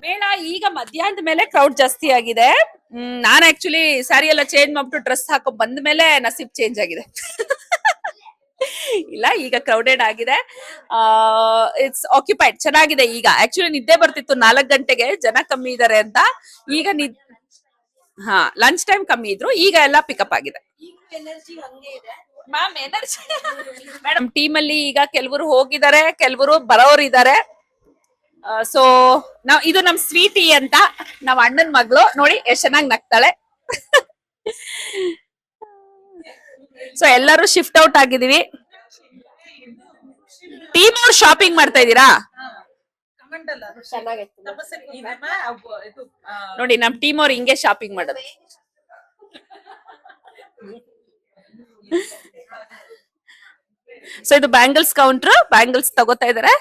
ಮೇಳ ಈಗ ಮಧ್ಯಾಹ್ನದ ಮೇಲೆ ಕ್ರೌಡ್ ಜಾಸ್ತಿ ಆಗಿದೆ. ನಾನ್ ಆಕ್ಚುಲಿ ಸ್ಯಾರಿ ಎಲ್ಲ ಚೇಂಜ್ ಮಾಡ್ಬಿಟ್ಟು ಡ್ರೆಸ್ ಹಾಕೋ ಬಂದ ಮೇಲೆ ನಸೀಬ್ ಚೇಂಜ್ ಆಗಿದೆ. ಇಲ್ಲ, ಈಗ ಕ್ರೌಡೆಡ್ ಆಗಿದೆ. It's occupied. ಚೆನ್ನಾಗಿದೆ. ಈಗ ಆಕ್ಚುಲಿ ನಿದ್ದೆ ಬರ್ತಿತ್ತು 4 ಗಂಟೆಗೆ, ಜನ ಕಮ್ಮಿ ಇದಾರೆ ಅಂತ. ಈಗ ಲಂಚ್ ಟೈಮ್ ಕಮ್ಮಿ ಇದ್ರು, ಈಗ ಎಲ್ಲ ಪಿಕಪ್ ಆಗಿದೆ. ಮ್ಯಾಮ್ ಎನರ್ಜಿ ಮೇಡಮ್ ಟೀಮ್ ಅಲ್ಲಿ ಈಗ ಕೆಲವರು ಹೋಗಿದ್ದಾರೆ, ಕೆಲವರು ಬರೋರು ಇದಾರೆ. ಸೊ ಇದು ನಮ್ ಸ್ವೀಟಿ ಅಂತ, ನಾವ್ ಅಣ್ಣನ್ ಮಗಳು. ನೋಡಿ ಎಷ್ಟ್ ಚೆನ್ನಾಗಿ ನಗ್ತಾಳೆ. ಸೊ ಎಲ್ಲರೂ ಶಿಫ್ಟ್ ಔಟ್ ಆಗಿದೀವಿ. ಟೀಮ್ ಅವ್ರು ಶಾಪಿಂಗ್ ಮಾಡ್ತಾ ಇದೀರಾ? ನೋಡಿ ನಮ್ ಟೀಮ್ ಅವ್ರು ಹಿಂಗೆ ಶಾಪಿಂಗ್ ಮಾಡೋದು. ಸೊ ಇದು ಬ್ಯಾಂಗಲ್ಸ್ ಕೌಂಟರ್, ಬ್ಯಾಂಗಲ್ಸ್ ತಗೋತಾ ಇದಾರೆ.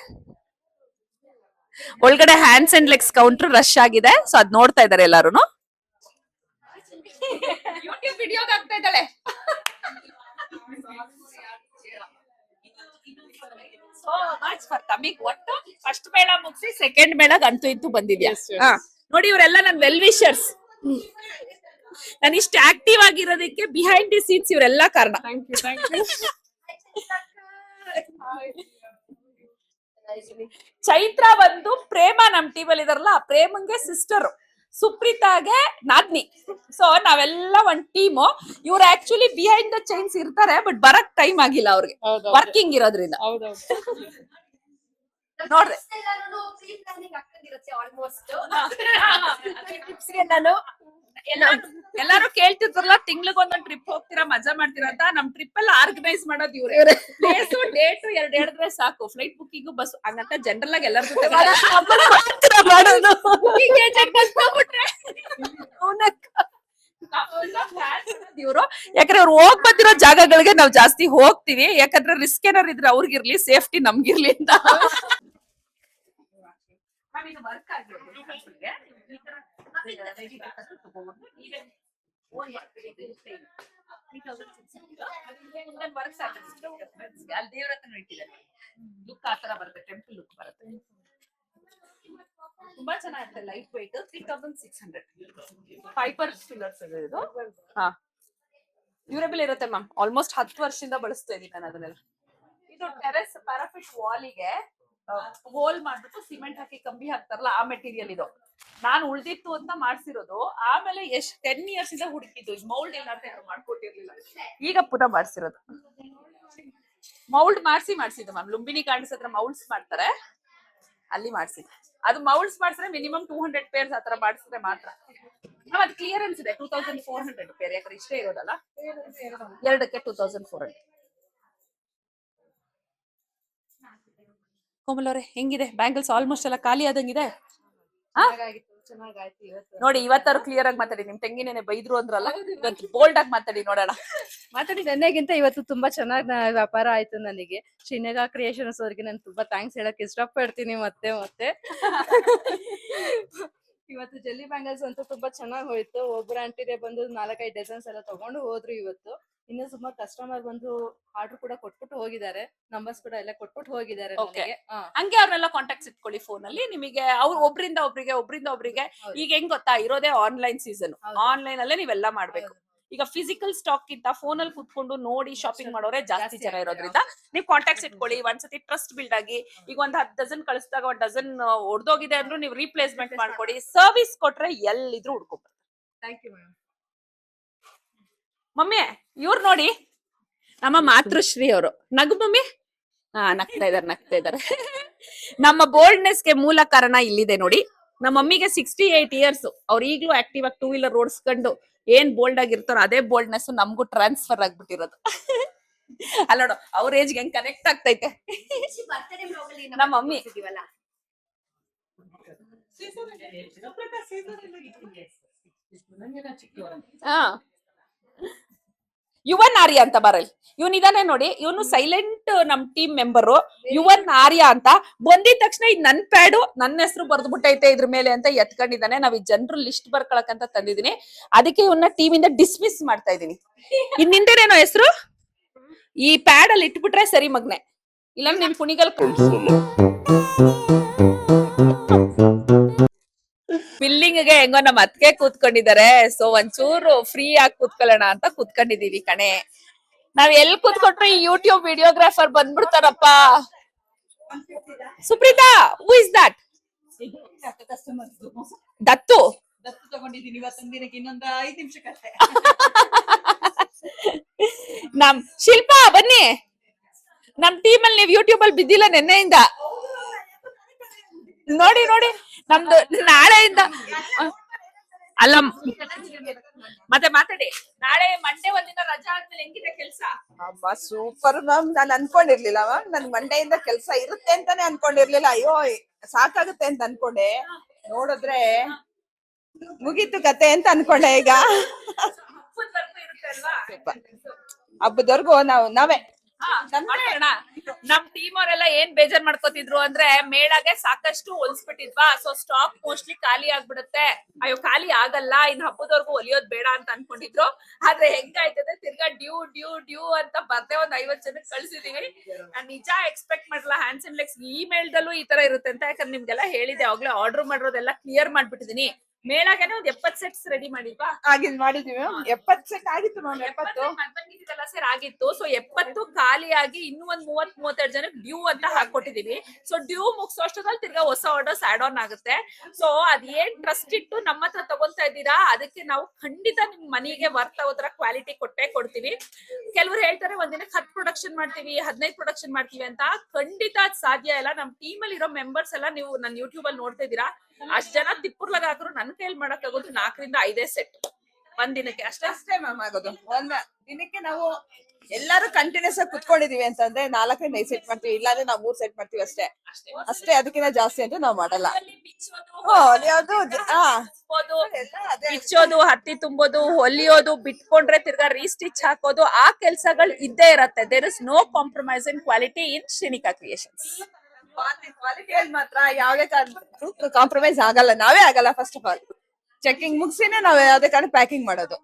ಒಳಗಡೆ hands and legs counter rush ಆಗಿದೆ, ಸೊ ಅದ್ ನೋಡ್ತಾ ಇದಾರೆ ಎಲ್ಲಾರು. ಯೂಟ್ಯೂಬ್ ವಿಡಿಯೋಗೆ ಆಗ್ತಾ ಇದ್ದಾಳೆ. So much for coming. ಒಟ್ಟು ಫಸ್ಟ್ ಮೇಳ ಮುಗಿಸಿ ಸೆಕೆಂಡ್ ಮೇಳಗ್ ಅಂತೂ ಇಂತೂ ಬಂದಿದ್ಯಾ. ನೋಡಿ ಇವರೆಲ್ಲ ನನ್ ವೆಲ್ ವಿಶರ್ಸ್. ನಾನು ಇಷ್ಟು ಆಕ್ಟಿವ್ ಆಗಿರೋದಕ್ಕೆ ಬಿಹೈಂಡ್ ದಿ ಸೀನ್ಸ್ ಇವರೆಲ್ಲ ಕಾರಣ. ಚೈತ್ರ ಬಂದು ಪ್ರೇಮ ನಮ್ ಟೀಮಲ್ಲಿ ಇದಾರಲ್ಲ, ಪ್ರೇಮಂಗೆ ಸಿಸ್ಟರ್, ಸುಪ್ರೀತಾಗೆ ನಾದ್ನಿ. ಸೊ ನಾವೆಲ್ಲ ಒಂದ್ ಟೀಮು. ಇವ್ರು ಆಕ್ಚುಲಿ ಬಿಹೈಂಡ್ ದ ಚೈನ್ಸ್ ಇರ್ತಾರೆ, ಬಟ್ ಬರಕ್ ಟೈಮ್ ಆಗಿಲ್ಲ ಅವ್ರಿಗೆ, ವರ್ಕಿಂಗ್ ಇರೋದ್ರಿಂದ. ನೋಡ್ರಿ ಎಲ್ಲಾರು ಕೇಳ್ತಿದ್ರಲ್ಲ, ತಿಂಗ್ಳಿಗೆ ಒಂದೊಂದ್ ಟ್ರಿಪ್ ಹೋಗ್ತೀರಾ, ಮಜಾ ಮಾಡ್ತೀರಾ ಅಂತ. ನಮ್ ಟ್ರಿಪ್ ಎಲ್ಲ ಆರ್ಗನೈಸ್ ಮಾಡೋದು ಇವ್ರೆ. ಪ್ಲೇಸು ಡೇಟು ಎರಡ್ ಹೇಳಿದ್ರೆ ಸಾಕು, ಫ್ಲೈಟ್ ಬುಕ್ಕಿಂಗ್, ಬಸ್ ಹಂಗಂತ ಜನರಲ್ ಆಗಿ ಎಲ್ಲರ ಜೊತೆ ಮಾಡೋದು. ಇವ್ರು ಯಾಕಂದ್ರೆ ಅವ್ರು ಹೋಗ್ ಬಂದಿರೋ ಜಾಗಗಳಿಗೆ ನಾವ್ ಜಾಸ್ತಿ ಹೋಗ್ತಿವಿ, ಯಾಕಂದ್ರೆ ರಿಸ್ಕ್ ಏನಾರು ಇದ್ರೆ ಅವ್ರಿಗಿರ್ಲಿ, ಸೇಫ್ಟಿ ನಮ್ಗಿರ್ಲಿ ಅಂತ. ಲುಕ್ ಆತರ ಬರುತ್ತೆ, ಟೆಂಪಲ್ ಲುಕ್ ಬರುತ್ತೆ. ತುಂಬಾ ಚೆನ್ನಾಗಿರುತ್ತೆ, ಲೈಟ್ ವೈಟ್, 3600 ಫೈಬರ್ ಫಿಲ್ಲರ್ಸ್ ಇದು. ಹಾ, ಡ್ಯೂರಬಲ್ ಇರುತ್ತೆ ಮ್ಯಾಮ್. ಆಲ್ಮೋಸ್ಟ್ 10 ವರ್ಷದಿಂದ ಬಳಸ್ತಾ ಇದೀನಿ ನಾನು ಅದನ್ನೆಲ್ಲ. ಇದು ಟೆರೆಸ್ ಪ್ಯಾರಾಫಿಟ್ ವಾಲಿಗೆ ಹೋಲ್ ಮಾಡ್ಬಿಟ್ಟು ಸಿಮೆಂಟ್ ಹಾಕಿ ಕಂಬಿ ಹಾಕ್ತಾರಲ್ಲ, ಆ ಮೆಟೀರಿಯಲ್ ಇದು. ನಾನು ಉಳ್ದಿತ್ತು ಅಂತ ಮಾಡ್ಸಿರೋದು. ಆಮೇಲೆ 10 ಇಯರ್ಸ್ ಇಂದ ಹುಡುಕಿದ್ದು, ಮೌಲ್ಡ್ ಏನಾದ್ರು ಯಾರು ಮಾಡ್ಕೊಟ್ಟಿರ್ಲಿಲ್ಲ, ಈಗ ಪುನಃ ಮಾಡ್ಸಿರೋದು. ಮೌಲ್ಡ್ ಮಾಡ್ಸಿದ್ದು ಮ್ಯಾಮ್. ಲುಂಬಿನಿ ಗಾರ್ಡನ್ಸ್ ಹತ್ರ ಮೌಲ್ಡ್ಸ್ ಮಾಡ್ತಾರೆ, ಅಲ್ಲಿ ಮಾಡ್ಸಿದ್ದು. ಅದು ಮೌಲ್ಡ್ಸ್ ಮಾಡ್ಸಿದ್ರೆ ಮಿನಿಮಮ್ 200 ಪೇರ್ಸ್ ಆತರ ಮಾಡಿಸಿದ್ರೆ ಮಾತ್ರ. ಅದು ಕ್ಲಿಯರೆನ್ಸ್ ಇದೆ 2400 ಪೇರ್, ಯಾಕಂದ್ರೆ ಇಷ್ಟೇ ಇರೋದಲ್ಲ, ಎರಡಕ್ಕೆ 2400. ಕೋಮಲ್ ಅವ್ರೆ, ಹೆಂಗಿದೆ ಬ್ಯಾಂಗಲ್ಸ್? ಆಲ್ಮೋಸ್ಟ್ ಎಲ್ಲ ಖಾಲಿ ಆದಂಗಿದೆ. ನೋಡಿ ಇವತ್ತಾರು ಕ್ಲಿಯರ್ ಆಗಿ ಮಾತಾಡಿ. ನಿಮ್ ತಂಗಿನೇನೆ ಬೈದ್ರು ಅಂದ್ರಲ್ಲ, ಇವತ್ತು ಬೋಲ್ಡ್ ಆಗಿ ಮಾತಾಡಿ ನೋಡೋಣ. ನೆನ್ನೆಗಿಂತ ಇವತ್ತು ತುಂಬಾ ಚೆನ್ನಾಗಿ ವ್ಯಾಪಾರ ಆಯ್ತು ನನಗೆ. ಶ್ರೀನಗ ಕ್ರಿಯೇಷನ್ಸ್ ಅವ್ರಿಗೆ ನಾನು ತುಂಬಾ ಥ್ಯಾಂಕ್ಸ್ ಹೇಳಕ್ ಇಷ್ಟಪಡ್ತೀನಿ. ಮತ್ತೆ ಇವತ್ತು ಜೆಲ್ಲಿ ಬ್ಯಾಂಗಲ್ಸ್ ಅಂತೂ ತುಂಬಾ ಚೆನ್ನಾಗಿ ಹೋಯ್ತು. ಒಬ್ರು ಆಂಟಿಗೆ ಬಂದು 4-5 ಡಜನ್ಸ್ ಎಲ್ಲ ತಗೊಂಡು ಹೋದ್ರು. ಇವತ್ತು ಇನ್ನು ಸುಮಾರು ಕಸ್ಟಮರ್ ಬಂದು ಆರ್ಡರ್ ಕೂಡ ಕೊಟ್ಬಿಟ್ಟು ಹೋಗಿದ್ದಾರೆ, ನಂಬರ್ಸ್ ಕೂಡ ಎಲ್ಲ ಕೊಟ್ಬಿಟ್ಟು ಹೋಗಿದ್ದಾರೆ ನನಗೆ. ಹಂಗೆ ಅವ್ರನ್ನೆಲ್ಲ ಕಾಂಟ್ಯಾಕ್ಟ್ಸ್ ಇಟ್ಕೊಳ್ಳಿ ಫೋನಲ್ಲಿ. ನಿಮಗೆ ಅವ್ರು ಒಬ್ರಿಂದ ಒಬ್ರಿಗೆ ಈಗ ಹೆಂಗ್ ಗೊತ್ತಾ, ಇರೋದೇ ಆನ್ಲೈನ್ ಸೀಸನ್. ಆನ್ಲೈನ್ ಅಲ್ಲೇ ನೀವೆಲ್ಲ ಮಾಡ್ಬೇಕು. ಈಗ ಫಿಸಿಕಲ್ ಸ್ಟಾಕ್ ಗಿಂತ ಫೋನ್ ಅಲ್ಲಿ ಕುತ್ಕೊಂಡು ನೋಡಿ ಶಾಪಿಂಗ್ ಮಾಡೋರೆ ಜಾಸ್ತಿ ಜನ ಇರೋದ್ರಿಂದ ನೀವು ಕಾಂಟ್ಯಾಕ್ಟ್ಸ್ ಇಟ್ಕೊಳ್ಳಿ. ಒಂದ್ಸತಿ ಟ್ರಸ್ಟ್ ಬಿಲ್ಡ್ ಆಗಿ, ಈಗ ಒಂದ್ 10 ಡಜನ್ ಕಳಿಸಿದಾಗ 1 ಡಜನ್ ಒಡ್ದೋಗಿದೆ ಅಂದ್ರೂ ನೀವು ರೀಪ್ಲೇಸ್ಮೆಂಟ್ ಮಾಡ್ಕೊಡಿ. ಸರ್ವಿಸ್ ಕೊಟ್ರೆ ಎಲ್ಲಿದ್ರು ಹುಡ್ಕೊಬರ್ತಾರೆ. Thank you ma'am. ಮಮ್ಮಿ ಇವ್ರು ನೋಡಿ, ನಮ್ಮ ಮಾತೃಶ್ರೀ ಅವರು. ನಗು ಮಮ್ಮಿ. ನಗ್ತಾ ಇದಾರೆ. ನಮ್ಮ ಬೋಲ್ಡ್ನೆಸ್ಗೆ ಮೂಲ ಕಾರಣ ಇಲ್ಲಿದೆ ನೋಡಿ. ನಮ್ಮ ಮಮ್ಮಿಗೆ 68 ಇಯರ್ಸ್. ಅವ್ರು ಈಗ್ಲೂ ಆಕ್ಟಿವ್ ಆಗಿ 2 ವೀಲರ್ ಓಡಿಸ್ಕೊಂಡು ಏನ್ ಬೋಲ್ಡ್ ಆಗಿರ್ತಾರೋ ಅದೇ ಬೋಲ್ಡ್ನೆಸ್ ನಮಗೂ ಟ್ರಾನ್ಸ್ಫರ್ ಆಗ್ಬಿಟ್ಟಿರೋದು. ಅಲ್ಲ ನೋಡು, ಅವ್ರ ಏಜ್ಗೆ ಹೆಂಗ್ ಕನೆಕ್ಟ್ ಆಗ್ತೈತೆ ನಮ್ಮ ಮಮ್ಮಿ. ಯುವನ್ ಆರ್ಯ ಅಂತ ಬರಲ್ ಇವನ್ ಇದಾನೆ ನೋಡಿ. ಇವನು ಸೈಲೆಂಟ್ ನಮ್ ಟೀಮ್ ಮೆಂಬರು. ಯುವನ್ ಆರ್ಯ ಅಂತ ಬಂದಿದ ತಕ್ಷಣ ಇದು ನನ್ ಪ್ಯಾಡು, ನನ್ನ ಹೆಸರು ಬರ್ದ್ಬಿಟ್ಟೈತೆ ಇದ್ರ ಮೇಲೆ ಅಂತ ಎತ್ಕೊಂಡಿದ್ದಾನೆ. ನಾವ್ ಈ ಜನರು ಲಿಸ್ಟ್ ಬರ್ಕೊಳಕಂತ ತಂದಿದೀನಿ. ಅದಕ್ಕೆ ಇವನ್ನ ಟೀಮ್ ಇಂದ ಡಿಸ್ಮಿಸ್ ಮಾಡ್ತಾ ಇದೀನಿ. ಇನ್ನಿಂದೇನೇನೋ ಹೆಸರು ಈ ಪ್ಯಾಡ್ ಅಲ್ಲಿ ಇಟ್ಬಿಟ್ರೆ ಸರಿ ಮಗ್ನೆ, ಇಲ್ಲ ನಿನ್ ಕುಣಿಗಲ್ ಬಿಲ್ಡಿಂಗ್ ಗೆ ಹೆಂಗೋ ನಮ್ಮ ಅತ್ತಿಗೆ ಕೂತ್ಕೊಂಡಿದ್ದಾರೆ. ಸೊ ಒಂಚೂರು ಫ್ರೀ ಆಗಿ ಕೂತ್ಕೊಳ್ಳೋಣ ಅಂತ ಕೂತ್ಕೊಂಡಿದೀವಿ ಕಣೆ. ನಾವ್ ಎಲ್ಲಿ ಕೂತ್ಕೊಟ್ರೆ ಈ ಯೂಟ್ಯೂಬ್ ವಿಡಿಯೋಗ್ರಾಫರ್ ಬಂದ್ಬಿಡ್ತಾರಪ್ಪ. Supreetha, who is that? ದತ್ತು ತಗೊಂಡಿದ್ದೀನಿ ಇವತ್ತಿನ ದಿನಕ್ಕೆ, ಇನ್ನೊಂದು 5 ನಿಮಿಷಕ್ಕಷ್ಟೇ. ನಮ್ ಶಿಲ್ಪಾ ಬನ್ನಿ. ನಮ್ ಟೀಮ್ ಅಲ್ಲಿ ನೀವ್ ಯೂಟ್ಯೂಬ್ ಅಲ್ಲಿ ಬಿದ್ದಿಲ್ಲ ನೆನ್ನೆಯಿಂದ. ನೋಡಿ ನಮ್ದು ನಾಳೆಯಿಂದ ಅಲ್ಲ ಮತ್ತೆ ಮಾತಾಡಿ. ನಾಳೆ ಮಂಡೇ ಒಂದಿನ ರಜಾ ಆದ್ಮೇಲೆ ಹೆಂಗಿದೆ ಕೆಲ್ಸ? ಅಮ್ಮ ಸೂಪರ್ ಮ್ಯಾಮ್. ನಾನ್ ಅನ್ಕೊಂಡಿರ್ಲಿಲ್ಲ ಮ್ಯಾಮ್, ನನ್ ಮಂಡೆಯಿಂದ ಕೆಲ್ಸ ಇರುತ್ತೆ ಅಂತಾನೆ ಅನ್ಕೊಂಡಿರ್ಲಿಲ್ಲ. ಅಯ್ಯೋ ಸಾಕಾಗುತ್ತೆ ಅಂತ ಅನ್ಕೊಂಡೆ, ನೋಡಿದ್ರೆ ಮುಗೀತು ಕತೆ ಅಂತ ಅನ್ಕೊಂಡೆ. ಈಗ ಹಬ್ಬದವರೆಗೂ ನಾವೇ ನೋಡೋಣ. ನಮ್ ಟೀಮ್ ಅವರೆಲ್ಲ ಏನ್ ಬೇಜಾರ್ ಮಾಡ್ಕೋತಿದ್ರು ಅಂದ್ರೆ ಮೇಳಗೆ ಸಾಕಷ್ಟು ಹೊಲ್ಸ್ಬಿಟ್ಟಿದ್ವಾ, ಸೊ ಸ್ಟಾಕ್ ಮೋಸ್ಟ್ಲಿ ಖಾಲಿ ಆಗ್ಬಿಡುತ್ತೆ, ಅಯ್ಯೋ ಖಾಲಿ ಆಗಲ್ಲ, ಇನ್ ಹಬ್ಬದವರೆಗೂ ಹೊಲಿಯೋದ್ ಬೇಡ ಅಂತ ಅನ್ಕೊಂಡಿದ್ರು. ಆದ್ರೆ ಹೆಂಗಾಯ್ತದೆ ತಿರ್ಗಾ ಡ್ಯೂ ಡ್ಯೂ ಡ್ಯೂ ಅಂತ ಬರ್ದೆ ಒಂದ್ 50 ಜನಕ್ಕೆ ಕಳ್ಸಿದೀವಿ. ನಾನ್ ನಿಜ ಎಕ್ಸ್ಪೆಕ್ಟ್ ಮಾಡಲ್ಲ ಹ್ಯಾಂಡ್ಸ್ ಅಂಡ್ ಲೆಗ್ಸ್ ಈ ಮೇಳದಲ್ಲೂ ಈ ತರ ಇರುತ್ತೆ ಅಂತ, ಯಾಕಂದ್ರೆ ನಿಮ್ಗೆಲ್ಲ ಹೇಳಿದೆ ಆಗ್ಲೇ ಆರ್ಡರ್ ಮಾಡಿರೋದೆಲ್ಲ ಕ್ಲಿಯರ್ ಮಾಡ್ಬಿಟ್ಟಿದೀನಿ. ಮೇಳಾಗೇನೆ ಒಂದ್ 70 ಸೆಟ್ಸ್ ರೆಡಿ ಮಾಡಿದ್ವಾ? ಮಾಡಿದೀವಿ 70 ಸೆಟ್ ಆಗಿತ್ತು ಮ್ಯಾಮ್. 70 ಸರ್ ಆಗಿತ್ತು. ಸೊ 70 ಖಾಲಿಯಾಗಿ ಇನ್ನೂ ಒಂದ್ 30-32 ಜನಕ್ಕೆ ಡ್ಯೂ ಅಂತ ಹಾಕೊಟ್ಟಿದೀವಿ. ಸೊ ಡ್ಯೂ ಮುಗಿಸೋಷ್ಟರಲ್ಲಿ ತಿರ್ಗಾ ಹೊಸ ಆರ್ಡರ್ಸ್ ಆಡ್ ಆನ್ ಆಗುತ್ತೆ. ಸೊ ಅದೇನ್ ಟ್ರಸ್ಟ್ ಇಟ್ಟು ನಮ್ಮ ಹತ್ರ ತಗೊಂತಾ ಇದ್ದೀರಾ, ಅದಕ್ಕೆ ನಾವು ಖಂಡಿತ ನಿಮ್ ಮನೆಗೆ ವರ್ತ್ ಆಗೋ ತರ ಕ್ವಾಲಿಟಿ ಕೊಟ್ಟೆ ಕೊಡ್ತೀವಿ. ಕೆಲವ್ರು ಹೇಳ್ತಾರೆ ಒಂದಿನಕ್ಕೆ 10 ಪ್ರೊಡಕ್ಷನ್ ಮಾಡ್ತೀವಿ, 15 ಪ್ರೊಡಕ್ಷನ್ ಮಾಡ್ತೀವಿ ಅಂತ. ಖಂಡಿತ ಅದ್ ಸಾಧ್ಯ ಇಲ್ಲ. ನಮ್ ಟೀಮ್ ಅಲ್ಲಿ ಇರೋ ಮೆಂಬರ್ಸ್ ಎಲ್ಲ ನೀವು ನನ್ನ ಯೂಟ್ಯೂಬ್ ಅಲ್ಲಿ ನೋಡ್ತಾ ಇದ್ದೀರಾ, ಅಷ್ಟ್ ಜನ ತಿಪ್ಪುರ್ಲಾಗ ಹಾಕಿದ್ರು ನನ್ನ ಕೈಯಲ್ಲಿ ಮಾಡಕ್ ಆಗೋದು 4-5 ಸೆಟ್ ಒಂದ್ ದಿನಕ್ಕೆ ಅಷ್ಟೇ ಮ್ಯಾಮ್ ಆಗೋದು. ಒಂದ್ ದಿನಕ್ಕೆ ನಾವು ಎಲ್ಲಾರು ಕಂಟಿನ್ಯೂಸ್ ಆಗಿ ಕುತ್ಕೊಂಡಿದೀವಿ ಅಂತಂದ್ರೆ 4-5 ಸೆಟ್ ಮಾಡ್ತೀವಿ, ಇಲ್ಲಾಂದ್ರೆ ನಾವು 3 ಸೆಟ್ ಮಾಡ್ತೀವಿ ಅಷ್ಟೇ. ಅದಕ್ಕಿಂತ ಜಾಸ್ತಿ ಅಂತ ನಾವ್ ಮಾಡಲ್ಲ. ಬಿಚ್ಚೋದು, ಹತ್ತಿ ತುಂಬೋದು, ಹೊಲಿಯೋದು ಬಿಟ್ಕೊಂಡ್ರೆ ತಿರ್ಗಾ ರೀಸ್ಟಿಚ್ ಹಾಕೋದು, ಆ ಕೆಲ್ಸಗಳು ಇದ್ದೇ ಇರತ್ತೆ. There is no compromise in quality in Srinika creations. ಕ್ವಾಲಿಟಿಯಲ್ಲಿ ಮಾತ್ರ ಯಾವ್ದೇ ಕಾರಣಕ್ಕೂ ಕಾಂಪ್ರಮೈಸ್ ಆಗಲ್ಲ, ನಾವೇ ಆಗಲ್ಲ. ಫಸ್ಟ್ ಆಫ್ ಆಲ್ ಚೆಕಿಂಗ್ ಮುಗಿಸಿನೇ ನಾವ್ ಯಾವ್ದೇ ಕಾರಣ ಪ್ಯಾಕಿಂಗ್ ಮಾಡೋದು.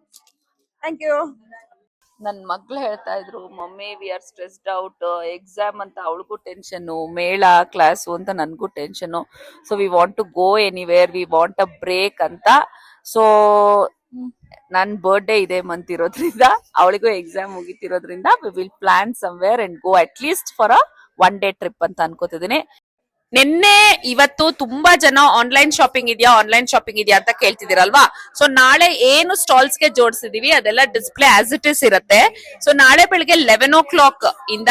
Thank you. ನನ್ ಮಗ್ಳು ಹೇಳ್ತಾ ಇದ್ರು, mummy we are stressed out, exam ಅಂತ ಅವಳಿಗೂ ಟೆನ್ಷನ್, ಮೇಳ ಕ್ಲಾಸು ಅಂತ ನನ್ಗೂ tension. So we want to go anywhere, we want a break ಅಂತ. ಸೊ ನನ್ ಬರ್ಡೇ ಇದೆ ಮಂತ್ ಇರೋದ್ರಿಂದ, ಅವಳಿಗೂ exam ಮುಗಿತಿರೋದ್ರಿಂದ we will plan somewhere and go at least for a 1 day trip ಅಂತ ಅನ್ಕೋತಿದ್ದೀನಿ. ನಿನ್ನೆ ಇವತ್ತು ತುಂಬಾ ಜನ ಆನ್ಲೈನ್ ಶಾಪಿಂಗ್ ಇದೆಯಾ ಅಂತ ಕೇಳ್ತಿದ್ದೀರಲ್ವಾ. ಸೊ ನಾಳೆ ಏನು ಸ್ಟಾಲ್ಸ್ ಗೆ ಜೋಡಿಸಿದೀವಿ ಅದೆಲ್ಲ ಡಿಸ್ಪ್ಲೇ ಆಸ್ ಇಟ್ ಇಸ್ ಇರುತ್ತೆ. ಸೊ ನಾಳೆ ಬೆಳಿಗ್ಗೆ 11 o'clock ಇಂದ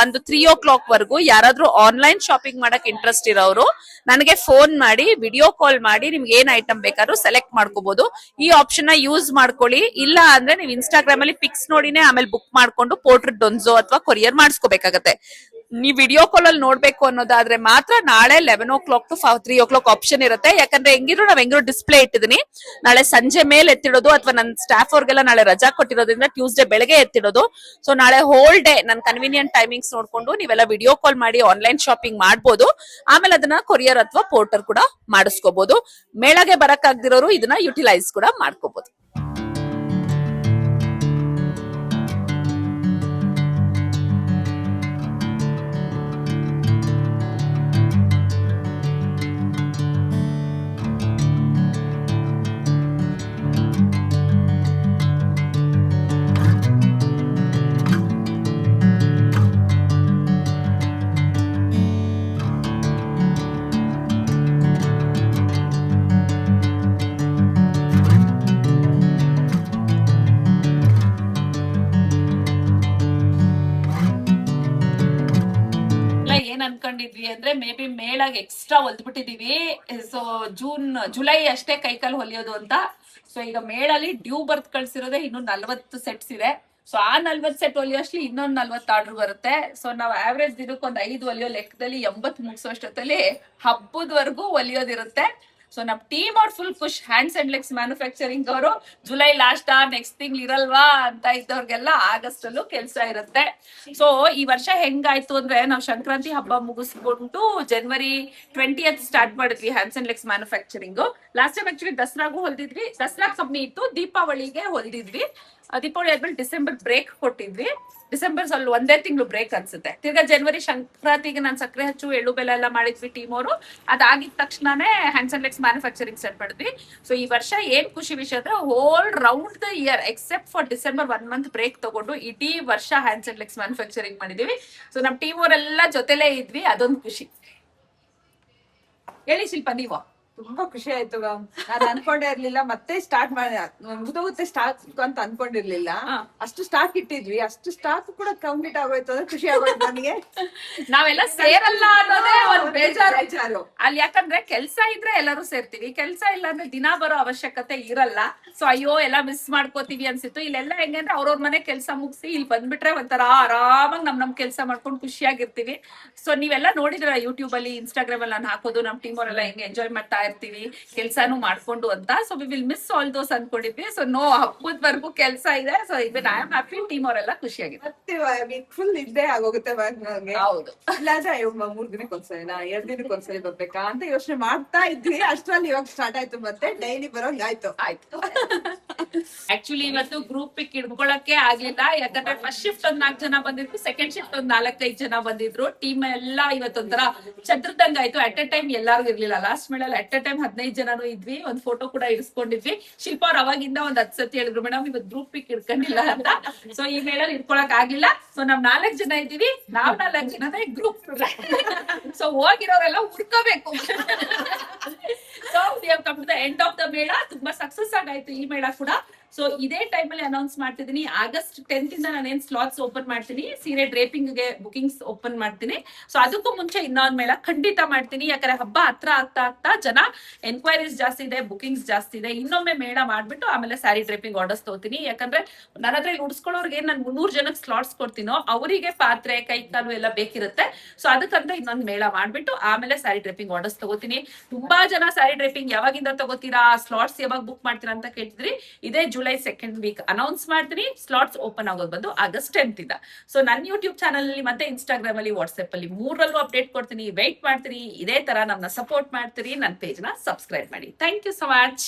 ಒಂದು 3 o'clock ವರೆಗೂ ಯಾರಾದ್ರೂ ಆನ್ಲೈನ್ ಶಾಪಿಂಗ್ ಮಾಡಕ್ ಇಂಟ್ರೆಸ್ಟ್ ಇರೋರು ನನಗೆ ಫೋನ್ ಮಾಡಿ, ವಿಡಿಯೋ ಕಾಲ್ ಮಾಡಿ, ನಿಮ್ಗೆ ಏನ್ ಐಟಮ್ ಬೇಕಾದ್ರೂ ಸೆಲೆಕ್ಟ್ ಮಾಡ್ಕೋಬಹುದು. ಈ ಆಪ್ಷನ್ ನ ಯೂಸ್ ಮಾಡ್ಕೊಳ್ಳಿ. ಇಲ್ಲ ಅಂದ್ರೆ ನೀವು ಇನ್ಸ್ಟಾಗ್ರಾಮ್ ಅಲ್ಲಿ ಪಿಕ್ಸ್ ನೋಡಿನೇ ಆಮೇಲೆ ಬುಕ್ ಮಾಡ್ಕೊಂಡು ಪೋರ್ಟ್ರ್ ಡೊನ್ಸೋ ಅಥವಾ ಕೊರಿಯರ್ ಮಾಡಿಸ್ಕೋಬೇಕಾಗತ್ತೆ. ನೀವ್ ವಿಡಿಯೋ ಕಾಲ್ ಅಲ್ಲಿ ನೋಡ್ಬೇಕು ಅನ್ನೋದಾದ್ರೆ ಮಾತ್ರ ನಾಳೆ 11 o'clock to 3 o'clock ಆಪ್ಷನ್ ಇರುತ್ತೆ. ಯಾಕಂದ್ರೆ ಹೆಂಗಿದ್ರು ಡಿಸ್ಪ್ಲೇ ಇಟ್ಟಿದೀನಿ. ನಾಳೆ ಸಂಜೆ ಮೇಲೆ ಎತ್ತಿಡೋದು ಅಥವಾ ನನ್ನ ಸ್ಟಾಫ್ ಅವ್ರಿಗೆಲ್ಲ ನಾಳೆ ರಜಾ ಕೊಟ್ಟಿರೋದ್ರಿಂದ ಟ್ಯೂಸ್ಡೇ ಬೆಳಗ್ಗೆ ಎತ್ತಿಡೋದು. ಸೊ ನಾಳೆ ಹೋಲ್ ಡೇ ನನ್ನ ಕನ್ವೀನಿಯಂಟ್ ಟೈಮಿಂಗ್ಸ್ ನೋಡ್ಕೊಂಡು ನೀವೆಲ್ಲ ವಿಡಿಯೋ ಕಾಲ್ ಮಾಡಿ ಆನ್ಲೈನ್ ಶಾಪಿಂಗ್ ಮಾಡ್ಬೋದು. ಆಮೇಲೆ ಅದನ್ನ ಕೊರಿಯರ್ ಅಥವಾ ಪೋರ್ಟರ್ ಕೂಡ ಮಾಡಿಸ್ಕೋಬಹುದು. ಮೇಳಗೆ ಬರಕ್ಕಾಗ್ದಿರೋರು ಇದನ್ನ ಯುಟಿಲೈಸ್ ಕೂಡ ಮಾಡ್ಕೋಬಹುದು. ಏನ್ ಅನ್ಕೊಂಡಿದ್ವಿ ಅಂದ್ರೆ ಮೇ ಬಿ ಮೇಳಾಗ ಎಕ್ಸ್ಟ್ರಾ ಹೊಲ್ದ್ಬಿಟ್ಟಿದೀವಿ. ಸೊ ಜುಲೈ ಅಷ್ಟೇ ಕೈಕಾಲು ಹೊಲಿಯೋದು ಅಂತ. ಸೊ ಈಗ ಮೇಳಲ್ಲಿ ಡ್ಯೂ ಬರ್ತ್ ಕಳ್ಸಿರೋದೇ ಇನ್ನು 40 ಸೆಟ್ಸ್ ಇದೆ. ಸೊ ಆ 40 ಸೆಟ್ ಹೊಲಿಯೋ ಅಷ್ಟಲಿ ಇನ್ನೊಂದು 40 ಆರ್ಡರ್ ಬರುತ್ತೆ. ಸೊ ನಾವು ಆವ್ರೇಜ್ ದಿನಕ್ಕೆ ಒಂದು 5 ಹೊಲಿಯೋ ಲೆಕ್ಕದಲ್ಲಿ 80 ಮುಗಿಸೋಷ್ಟೊತ್ತಲ್ಲಿ ಹಬ್ಬದವರೆಗೂ ಹೊಲಿಯೋದಿರುತ್ತೆ. ಸೊ ನಮ್ ಟೀಮ್ ಅವ್ರು full Khush. Hands and legs manufacturing ಅವರು ಜುಲೈ ಲಾಸ್ಟ್ ನೆಕ್ಸ್ಟ್ ತಿಂಗ್ಳು ಇರಲ್ವಾ ಅಂತ ಇದ್ದವ್ರಿಗೆಲ್ಲ ಆಗಸ್ಟ್ ಅಲ್ಲೂ ಕೆಲಸ ಇರುತ್ತೆ. ಸೊ ಈ ವರ್ಷ ಹೆಂಗಾಯ್ತು ಅಂದ್ರೆ ನಾವು ಸಂಕ್ರಾಂತಿ ಹಬ್ಬ ಮುಗಿಸ್ಕೊಂಡು January 20th ಸ್ಟಾರ್ಟ್ ಮಾಡಿದ್ವಿ hands and legs manufacturing. Last time actually ದಸರಾಗೂ ಹೊಲ್ದಿದ್ವಿ. ದಸರಾ ಕಮ್ಮಿ ಇತ್ತು, ದೀಪಾವಳಿಗೆ ಹೊಲ್ದಿದ್ವಿ. ದೀಪಾವಳಿ ಆದ್ಮೇಲೆ ಡಿಸೆಂಬರ್ ಬ್ರೇಕ್ ಕೊಟ್ಟಿದ್ವಿ. ಡಿಸೆಂಬರ್ ಸ್ವಲ್ಪ 1 ತಿಂಗಳು ಬ್ರೇಕ್ ಅನ್ಸುತ್ತೆ. ತಿರ್ಗಾ ಜನವರಿ ಸಂಕ್ರಾಂತಿಗೆ ನಾನು ಸಕ್ಕರೆ ಹಚ್ಚು ಎಳ್ಳು ಬೆಲ್ಲ ಎಲ್ಲ ಮಾಡಿದ್ವಿ ಟೀಮ್ ಅವರು. ಅದಾಗಿದ ತಕ್ಷಣನೇ hands and legs manufacturing start ಮಾಡಿದ್ವಿ. ಸೊ ಈ ವರ್ಷ ಏನ್ ಖುಷಿ ವಿಷಯ ಅಂದ್ರೆ whole round the year except for December 1 month break ತಗೊಂಡು ಇಡೀ ವರ್ಷ ಹ್ಯಾಂಡ್ಸ್ ಅಂಡ್ ಲೆಗ್ಸ್ ಮ್ಯಾನುಫ್ಯಾಕ್ಚರಿಂಗ್ ಮಾಡಿದೀವಿ. ಸೊ ನಮ್ ಟೀಮ್ ಅವರೆಲ್ಲ ಜೊತೆಲೇ ಇದ್ವಿ, ಅದೊಂದು ಖುಷಿ. ಹೇಳಿ ಶಿಲ್ಪ ನೀವು. ತುಂಬಾ ಖುಷಿ ಆಯ್ತು ಮ್ಯಾಮ್. ನಾನು ಅನ್ಕೊಂಡೇ ಇರ್ಲಿಲ್ಲ ಮತ್ತೆ ಸ್ಟಾರ್ಟ್ ಮಾಡಿ ಮುಗಿದೋಗುತ್ತೆ ಸ್ಟಾಕ್ ಅಂತ ಅನ್ಕೊಂಡಿರ್ಲಿಲ್ಲ. ಅಷ್ಟು ಸ್ಟಾಕ್ ಇಟ್ಟಿದ್ವಿ, ಅಷ್ಟು ಸ್ಟಾಕ್ ಕೂಡ ಕಂಪ್ಲೀಟ್ ಆಗೋಯ್ತು ಅಂದ್ರೆ ಖುಷಿ ಆಗೋಯ್ತು ನನಗೆ. ನಾವೆಲ್ಲ ಸೇರಲ್ಲ ಅನ್ನೋದೇ ಒಂದು ಬೇಜಾರು ಅಲ್ಲಿ. ಯಾಕಂದ್ರೆ ಕೆಲ್ಸ ಇದ್ರೆ ಎಲ್ಲರೂ ಸೇರ್ತೀವಿ, ಕೆಲ್ಸ ಇಲ್ಲ ಅಂದ್ರೆ ದಿನ ಬರೋ ಅವಶ್ಯಕತೆ ಇರಲ್ಲ. ಸೊ ಅಯ್ಯೋ ಎಲ್ಲ ಮಿಸ್ ಮಾಡ್ಕೋತೀವಿ ಅನ್ಸಿತ್ತು. ಇಲ್ಲೆಲ್ಲ ಹೆಂಗಂದ್ರೆ ಅವ್ರವ್ರ ಮನೆ ಕೆಲಸ ಮುಗಿಸಿ ಇಲ್ಲಿ ಬಂದ್ಬಿಟ್ರೆ ಒಂಥರ ಆರಾಮಾಗಿ ನಮ್ ಕೆಲ್ಸ ಮಾಡ್ಕೊಂಡು ಖುಷಿಯಾಗಿರ್ತೀವಿ. ಸೊ ನೀವೆಲ್ಲ ನೋಡಿದ್ರ ಯೂಟ್ಯೂಬ್ ಅಲ್ಲಿ, ಇನ್ಸ್ಟಾಗ್ರಾಮ್ ಅಲ್ಲಿ ನಾನು ಹಾಕೋದು, ನಮ್ ಟೀಮ್ ಅವರೆಲ್ಲ ಹೆಂಗೆ ಎಂಜಾಯ್ ಮಾಡ್ತಾ ಇರ್ತೀವಿ ಕೆಲ್ಸಾನು ಮಾಡ್ಕೊಂಡು ಅಂತ. So we will miss all those ಅನ್ಕೊಂಡಿದ್ವಿ. ಸೊ ನೋ, ಹಬ್ಬದವರೆಗೂ ಕೆಲಸ ಇದೆ. So even I am happy, team ಅವರೆಲ್ಲ ಖುಷಿಯಾಗಿದೆ. ಮತ್ತೆ ಫುಲ್ ನಿದ್ದೆ ಆಗೋಗುತ್ತೆ ನಂಗೆ. ಹೌದು, ಇಲ್ಲಾಂದ್ರೆ 3 ದಿನಕ್ಕೊಂದ್ಸರಿನಾ 2 ದಿನಕ್ಕೊಂದ್ಸರಿ ಬರ್ಬೇಕಾ ಅಂತ ಯೋಚನೆ ಮಾಡ್ತಾ ಇದ್ವಿ. ಅಷ್ಟ್ರಲ್ಲಿ ಇವಾಗ ಸ್ಟಾರ್ಟ್ ಆಯ್ತು, ಮತ್ತೆ ಡೈಲಿ ಬರೋಂಗ್ ಆಯ್ತು. ಆಕ್ಚುಲಿ ಇವತ್ತು ಗ್ರೂಪ್ ಪಿಕ್ ಇಡ್ಕೊಳಕ್ಕೆ ಆಗ್ಲಿಲ್ಲ, ಯಾಕಂದ್ರೆ ಫಸ್ಟ್ ಶಿಫ್ಟ್ ಒಂದ್ 4 ಜನ ಬಂದಿದ್ರು, ಸೆಕೆಂಡ್ ಶಿಫ್ಟ್ ಒಂದ್ 4-5 ಜನ ಬಂದಿದ್ರು. ಟೀಮ್ ಎಲ್ಲ ಇವತ್ತೊಂಥರ ಚದ್ರದಂಗ ಆಯ್ತು. ಅಟ್ ಎ ಟೈಮ್ ಎಲ್ಲಾರು ಇರ್ಲಿಲ್ಲ. ಲಾಸ್ಟ್ ಮೇಳಲ್ಲಿ ಅಟ್ ಎ ಟೈಮ್ 15 ಜನನು ಇದ್ವಿ. ಒಂದ್ ಫೋಟೋ ಕೂಡ ಇರಿಸ್ಕೊಂಡಿದ್ವಿ. ಶಿಲ್ಪ ಅವ್ರು ಅವಾಗಿಂದ ಒಂದ್ 10 ಸತಿ ಹೇಳಿದ್ರು, ಮೇಡಮ್ ಇವತ್ತು ಗ್ರೂಪ್ ಪಿಕ್ ಇಡ್ಕೊಂಡಿಲ್ಲ ಅಂತ. ಸೊ ಈ ಮೇಳಲ್ಲಿ ಇಡ್ಕೊಳಕ್ ಆಗ್ಲಿಲ್ಲ. ಸೊ ನಾವ್ 4 ಜನ ಇದ್ದೀವಿ, ನಾವ್ 4 ಜನನೇ ಗ್ರೂಪ್. ಸೊ ಹೋಗಿರೋರೆಲ್ಲ ಹುಡ್ಕೋಬೇಕು. So we have come to the end of the mela. ತುಂಬಾ ಸಕ್ಸಸ್ ಆಗಾಯ್ತು ಈ ಮೇಳ ಕೂಡ. ಸೊ ಇದೇ ಟೈಮ್ ಅಲ್ಲಿ ಅನೌನ್ಸ್ ಮಾಡ್ತಿದ್ದೀನಿ, ಆಗಸ್ಟ್ 10th ಇಂದ ನಾನೇನ್ ಸ್ಲಾಟ್ಸ್ ಓಪನ್ ಮಾಡ್ತೀನಿ, ಸೀರೆ ಡ್ರೇಪಿಂಗ್ ಗೆ ಬುಕಿಂಗ್ಸ್ ಓಪನ್ ಮಾಡ್ತೀನಿ. ಸೊ ಅದಕ್ಕೂ ಮುಂಚೆ ಇನ್ನೊಂದ್ ಮೇಳ ಖಂಡಿತ ಮಾಡ್ತೀನಿ, ಯಾಕಂದ್ರೆ ಹಬ್ಬ ಹತ್ರ ಆಗ್ತಾ ಜನ ಎನ್ಕ್ವೈರೀಸ್ ಜಾಸ್ತಿ ಇದೆ, ಬುಕಿಂಗ್ಸ್ ಜಾಸ್ತಿ ಇದೆ. ಇನ್ನೊಮ್ಮೆ ಮೇಳ ಮಾಡ್ಬಿಟ್ಟು ಆಮೇಲೆ ಸ್ಯಾರಿ ಡ್ರೇಪಿಂಗ್ ಆರ್ಡರ್ಸ್ ತಗೋತೀನಿ. ಯಾಕಂದ್ರೆ ನನ್ನ ಹತ್ರ ಉಡ್ಸ್ಕೊಳ್ಳೋರ್ಗೆ ನಾನು 300 ಜನಕ್ಕೆ ಸ್ಲಾಟ್ಸ್ ಕೊಡ್ತೀನೋ ಅವರಿಗೆ ಪಾತ್ರೆ ಕೈ ಕಾಲು ಎಲ್ಲ ಬೇಕಿರುತ್ತೆ. ಸೊ ಅದಕ್ಕಂತ ಇನ್ನೊಂದು ಮೇಳ ಮಾಡ್ಬಿಟ್ಟು ಆಮೇಲೆ ಸ್ಯಾರಿ ಡ್ರೇಪಿಂಗ್ ಆರ್ಡರ್ಸ್ ತಗೋತೀನಿ. ತುಂಬಾ ಜನ ಸ್ಯಾರಿ ಡ್ರೇಪಿಂಗ್ ಯಾವಾಗಿಂದ ತಗೋತೀರಾ, ಸ್ಲಾಟ್ಸ್ ಯಾವಾಗ ಬುಕ್ ಮಾಡ್ತೀರಾ ಅಂತ ಕೇಳ್ತಿದ್ರಿ. ಇದೇ ಜುಲೈ 2nd ವೀಕ್ ಅನೌನ್ಸ್ ಮಾಡ್ತೀನಿ. ಸ್ಲಾಟ್ಸ್ ಓಪನ್ ಆಗೋದು ಬಂದು ಆಗಸ್ಟ್ 10th ಇಂದ. ಸೊ ನನ್ನ ಯೂಟ್ಯೂಬ್ ಚಾನಲ್ ಅಲ್ಲಿ ಮತ್ತೆ ಇನ್ಸ್ಟಾಗ್ರಾಮ್ ಅಲ್ಲಿ ವಾಟ್ಸ್ಆಪ್ ಅಲ್ಲಿ 3ರಲ್ಲೂ ಅಪ್ಡೇಟ್ ಕೊಡ್ತೀನಿ. ವೇಟ್ ಮಾಡ್ತೀನಿ. ಇದೇ ತರ ನಮ್ಮನ್ನ ಸಪೋರ್ಟ್ ಮಾಡ್ತೀರಿ. ನನ್ನ ಪೇಜ್ ನ ಸಬ್ಸ್ಕ್ರೈಬ್ ಮಾಡಿ. Thank you so much.